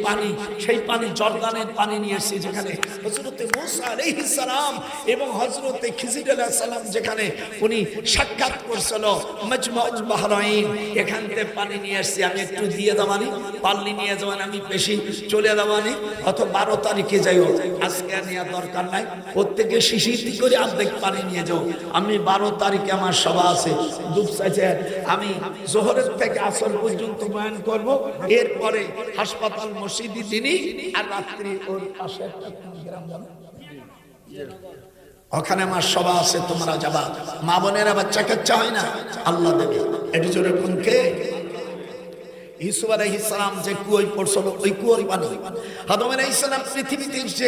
A: পানি জর্দানের পানি নিয়ে এসেছি, যেখানে হযরতে মূসা আলাইহিস সালাম এবং হযরতে খিজির আলাইহিস সালাম যেখানে উনি সাক্ষাৎ করছিল মাজমাউল বাহরাইন, এখান থেকে পানি নিয়ে এসেছি। আমি একটু দিয়ে দামানি পাল্লি নিয়ে যাবেন, আমি বেশি চলে দামানি, অত 12 তারিখে যাইও, আজকে নেওয়ার দরকার নাই, প্রত্যেকে শিশিরটি করে অর্ধেক পানি নিয়ে যাও। আমি 12 তারিখে আমার সভা আছে দুপচাইছে, আমি জোহরের থেকে আসর পর্যন্ত বয়ান করব, এরপরে হাসপাতাল মসজিদি দিনই আর রাত্রি ওর পাশে একটা গ্রাম যাবে ওখানে আমার সভা আছে, তোমরা যাবা। মা বোনেরা বাচ্চা কাচ্চা হয় না, আল্লাহ দেবে। এটি জোরে কোনকে? ইউসুফ আলাইহিস সালাম যে কুয়োয় পড়ছিল ওই কুয়োর পানি, আদম আলাইহিস সালাম পৃথিবীতে যে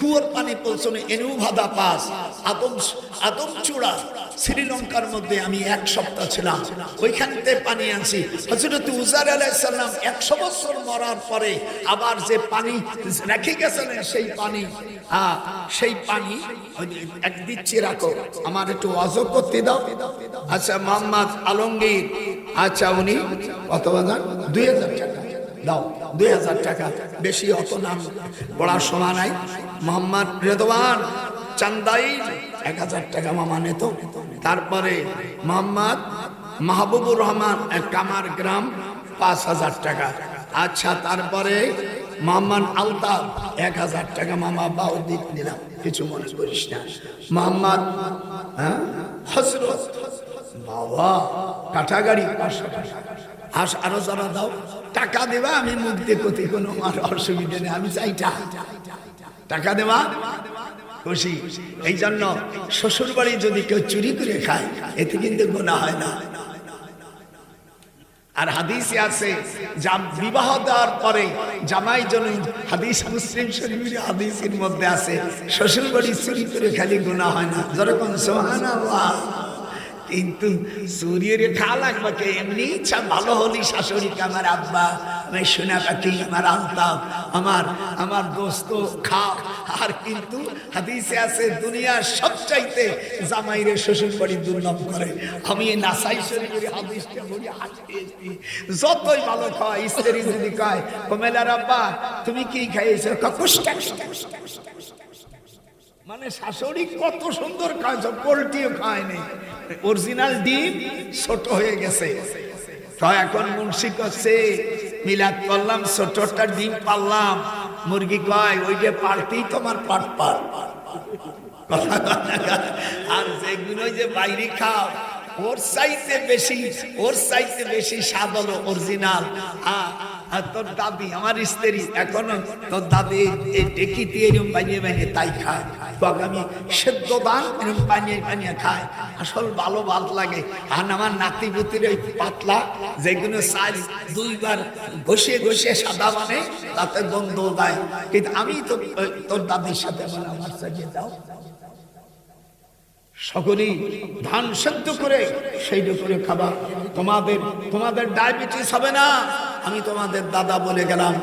A: কুয়োর পানি পড়ছিল এনুভাদা পাস আদম চূড়া শ্রীলঙ্কার মধ্যে আমি 1 সপ্তাহ ছিলাম, ওইখান থেকে পানি আনছি। হযরত উজার আলাইহিস সালাম 100 বছর মরার পরে আবার যে পানি রেখে গেছিলেন সেই পানি এক দিচ্ছি, রাখো, আমার একটু ওয়াজব করতে দাও। আচ্ছা মোহাম্মদ আলমগীর, আচ্ছা উনি কত বাজার? 2000 টাকা দাও, 2000 টাকা, বেশি অত নাম পড়ার সময় নাই। মোহাম্মদ রেদওয়ান চান্দাই 1000 টাকা মামা নেত। তারপরে মোহাম্মদ মাহবুবুর রহমান কামার গ্রাম 5000 টাকা। আচ্ছা তারপরে মোহাম্মদ আলতাফ 1000 টাকা মামা বাউদ্দিন নিলাম, কিছু মনে করিস না। মোহাম্মদ হযরত বাবা কাটাগাড়ি 500 টাকা। আরো যারা দাও টাকা দেবা, আমি মুখ দিয়ে কোথায় কোনো আমার অসুবিধা নেই, আমি চাই টাকা দেবা খুশি। এই জন্য শ্বশুর বাড়ি যদি কেউ চুরি করে খায় এতে কিন্তু গুনাহ হয় না। আর হাদিসে আছে বিবাহ দেওয়ার পরে জামাই জন, হাদিস মুসলিম শরীফের হাদিসের মধ্যে আছে শ্বশুর বাড়ি চুরি করে খালি গুনাহ হয় না, যেরকম সুবহানাল্লাহ। কিন্তু চুরিয়ে খাওয়া লাগবে কে? এমনি ইচ্ছা ভালো হলি শাশুড়িকে, আমার আব্বা, আমার সোনা পাখি, আমার আলতাফ, আমার দোস্ত খা। আর কিন্তু হাদিসে আছে দুনিয়ার সবচাইতে জামাইরে শ্বশুর বাড়ি দুর্নাম করে। আমি এই নাসাই শরীফের হাদিসটা বলি, যতই ভালো খাওয়া স্ত্রী যদি কয় কমেলার আব্বা তুমি কি খাইয়েছো, মানে শাশুড়ি কত সুন্দর খাইছো, পোল্ট্রিও খায়নি, অরিজিনাল ডিম ছোট হয়ে গেছে। তো এখন মুন্সি করছে মিলাদ করলাম, ছোটটা ডিম পারলাম, মুরগি কয় ওই যে পারতেই তোমার পার। আর যেগুলো যে বাইরে খাও ওর চাইতে বেশি স্বাদ হলো অরিজিনাল। তোর দাদি, আমার স্ত্রী এখনো তোর দাদি এই ডেকিতে এরকম বানিয়ে তাই খায়, আমি সেদ্ধ দান এরকম বানিয়ে খায়, আসল ভালো লাগে। আর আমার নাতি পুতির ওই পাতলা যেগুলো চাল 2 বার ঘষে সাদা মানে তাতে গন্ধ দেয়। কিন্তু আমি তো তোর দাদির সাথে আমার সাজিয়ে দাও, সকলেই ধান সেদ্ধ করে সেইটা করে খাবা, তোমাদের ডায়াবেটিস হবে না। আমি তোমাদের দাদা বলে গেলাম।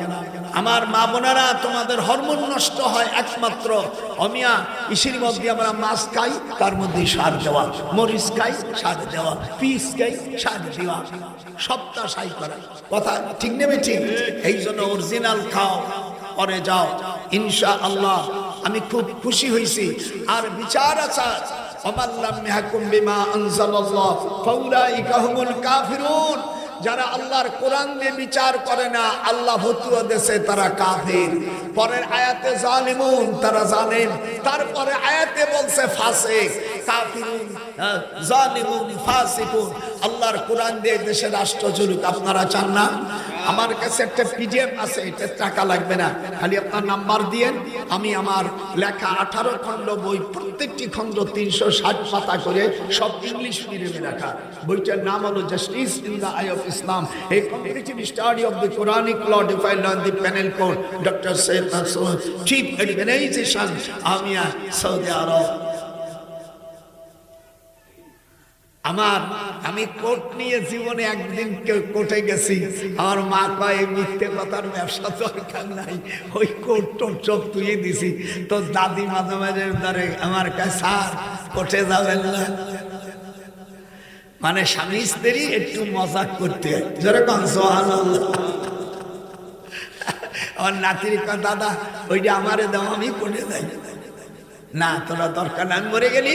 A: আমার মা বোনেরা, তোমাদের হরমোন নষ্ট হয় একমাত্র অমিয়া ইসির মধ্যে আমরা মাছ খাই, তার মধ্যে সার দেওয়া, মরিচ খাই সার দেওয়া, পিস খাই সার দেওয়া, সবটা সাই করা। কথা ঠিক নেবে ঠিক? এই জন্য অরিজিনাল খাও, পরে যাও ইনশাআল্লাহ। আমি খুব খুশি হয়েছি। আর বিচার আচার যারা আল্লাহর কোরআন দিয়ে বিচার করে না, আল্লাহ ফতোয়া দেশে তারা কাফির। পরের আয়াতে জালিমুন, তারা জালেম। তারপরে আয়াতে বলছে ফাসিক, কাফিরুন, জালিমুন, ফাসিকুন। আল্লাহর কোরআন দিয়ে দেশে রাষ্ট্র চলুক, আপনারা চান না? আমার কাছে একটা পিডিএফ আছে, এটা টাকা লাগবে না, খালি আপনার নাম্বার দিয়েন। আমি আমার লেখা 18 খণ্ড বই, প্রত্যেকটি খণ্ড 360 পাতা করে, সব ইংলিশ মিডিয়ামে লেখা। বইটার নাম হলো justice in the eye of Islam, a comparative study of the Quranic law defined on the penal code, doctor Syed Masood, chief organization আমিয়া, সৌদি আরব। আমি কোর্ট নিয়ে জীবনে একদিন কোর্টে গেছি, আমার মা কয় মিথ্যে কথার ব্যবসা দরকার নাই, ওই কোর্ট টোট সব তুলে দিছি। তো দাদি মাঝে মাঝে ধরে আমার কাছে, স্যার কোর্টে যাবেন না? মানে স্বামী স্ত্রী একটু মজাক করতে হয়, যেরকম সুবহানাল্লাহ। আমার নাতির কয় দাদা ওইটা আমারে দাও, আমি কোর্টে যাই না, তোরা দরকার না, আমি মরে গেলি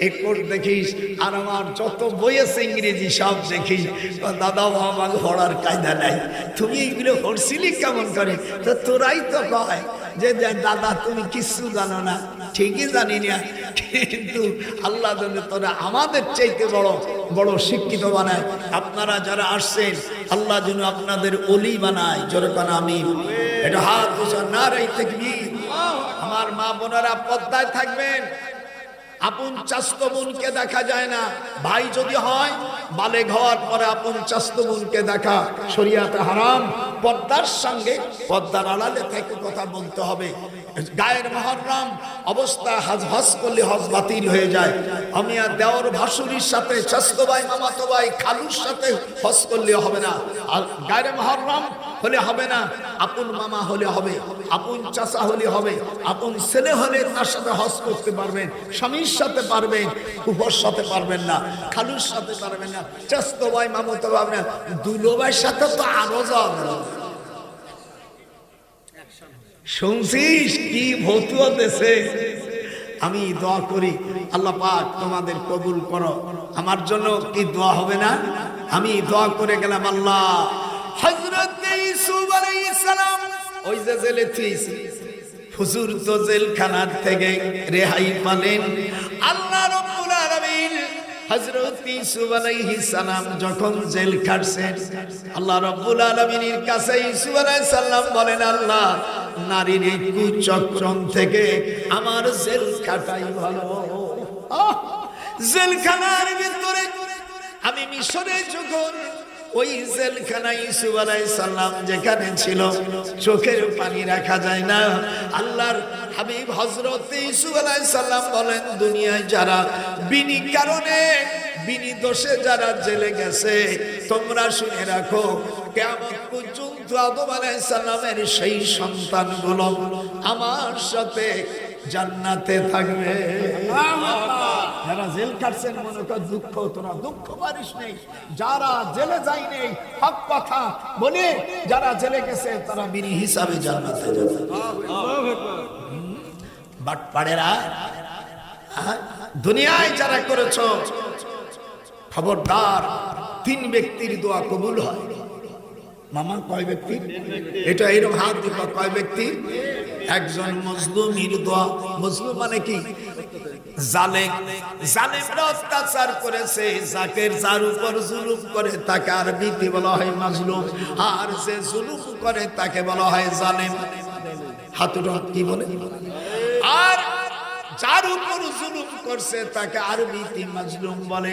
A: এই কোর্ট দেখিস। আর আমার যত বই আছে ইংরেজি সব দেখি, দাদা আমার পড়ার কায়দা নাই, তুমি এইগুলো পড়ছিলি কেমন করে? তো তোরাই তো কয় যে দাদা তুমি কিচ্ছু জানো না। ঠিকই জানি না, কিন্তু আল্লাহ জানে তোরা আমাদের চাইতে বড় শিক্ষিত বানায়। আপনারা যারা আসছেন, আল্লাহ যেন আপনাদের ওলি বানায়, যেরকম আমি। এটা হাত বছর না রাই তাকবীর। আমার মা বোনেরা পর্দায় থাকবেন। আপন চাস্ত বোনকে দেখা যায় না, ভাই যদি হয় বালেগ হওয়ার পরে আপন চাস্ত বোনকে দেখা শরীয়তে হারাম। পর্দার সঙ্গে পর্দার আড়ালে থেকে কথা বলতে হবে। গায়ের মুহররম অবস্থা হজ করলে হজ বাতিল হয়ে যায়। আমি আর দেওর ভাসুরির সাথে, চাস্ত ভাই, মামাতো ভাই, খালুর সাথে হজ করলে হবে না। আর গায়ের মুহররম হলে হবে না, আপন মামা হলে হবে, আপন চাচা হলে হবে, আপন ছেলে হলে তার সাথে হজ করতে পারবেন, স্বামীর সাথে পারবেন, ফুফার সাথে পারবেন না, খালুর সাথে পারবেন না, চাস্ত ভাই, মামাতো ভাই না, দুলো ভাইয়ের সাথে তো আরো যাবে। শুনছিস কি ফতোয়া দেশে? আমি দোয়া করি আল্লাহ পাক তোমাদের কবুল করো। আমার জন্য কি দোয়া হবে না? আমি দোয়া করে গেলাম, আল্লাহ হযরত ইউসুফ আলাইহিস সালাম ওই যে জেলে থুইছি হুজুর তো জেলখানার থেকে রেহাই পালেন। আল্লাহ রাব্বুল আলামিন হযরত ইউসুফ আলাইহিস সালাম যখন জেল খাটছেন, আল্লাহ রাব্বুল আলামিনের কাছে ইউসুফ আলাইহিস সালাম বলেন, আল্লাহ নারীর এই কুচক্রম থেকে আমার জেল খাটাই ভালো। জেলখানার ভিতরে আমি মিশরে যখন ওই জেলখানা ইউসুফ আলাইহিস সালাম যেখানে ছিল চোখের পানি রাখা যায় না। আল্লাহর হাবিব হযরত ইউসুফ আলাইহিস সালাম বলেন, দুনিয়ায় যারা বিনি কারণে বিনি দোষে যারা জেলে গেছে তোমরা শুনে রাখো, কিয়ামত পর্যন্ত আদম আলাইহিস সালামের সেই সন্তানগুলো আমার সাথে জান্নাতে থাকবে। যারা জেল কাটছেন মনে কর দুঃখ, তোরা দুঃখ পারিস নেই। যারা জেলে যায় নেই হক কথা বলে যারা জেলে গেছে তারা বিনি হিসাবে জান্নাতে যাবে। বাটপাড়েরা দুনিয়ায় যারা করেছো খবরদার, 3 ব্যক্তির দোয়া কবুল হয়। মামা কয় ব্যক্তি? এটা এরকম হাত দিবা, কয় ব্যক্তি? একজন মজলুমের দোয়া। মজলুম মানে কি? জালেম। জালেমরা অত্যাচার করেছে, যার উপর জুলুম করে তাকে আরবিতে বলা হয় মাজলুম, আর যে জুলুম করে তাকে বলা হয় জালেম। হাতুটা কি বলে? আর যার উপর জুলুম করছে তাকে আরবিতে মাজলুম বলে।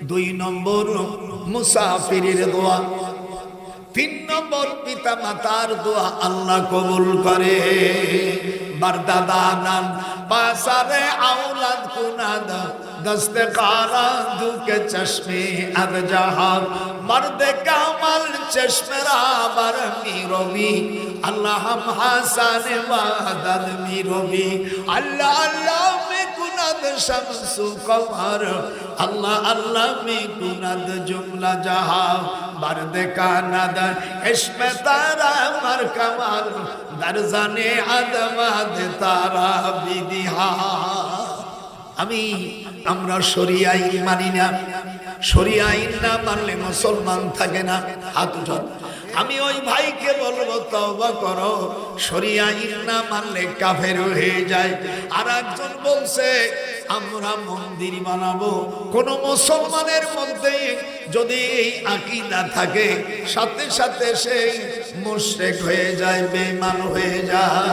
A: 2 নম্বর মুসাফিরের দোয়া। 3 নম্বর পিতা মাতার দোয়া আল্লাহ কবুল করে। বারদাদানান পাসারে আওলাদ কুনাদা দস্তে কারা দুকে চশমে আব জাহান মর্দে কামাল চশমেরা বার মিরবি আল্লাহ হাম হাসান ওয়াদাদ মিরবি আল্লাহ আল্লাহ মে কুনাদ শামসু কমর আল্লাহ আল্লাহ মে কুনাদ জুমলা জাহান মর্দে কানাদ ইশমে তারা মর কামাল দরজানে আদমাদ তারা বিদিহা। আমরা শরিয়া আইন মানি না, শরিয়া আইন না মানলে মুসলমান থাকে না। হাত উঠান। আমি ওই ভাইকে বলবো তওবা করো, শরিয়া আইন না মানলে কাফের হয়ে যায়। আর একজন বলছে আমরা মন্দির বানাবো। কোন মুসলমানের মধ্যে যদি এই আকীদা থাকে সাথে সাথে সেই মুশরিক হয়ে যায়, বেঈমান হয়ে যায়।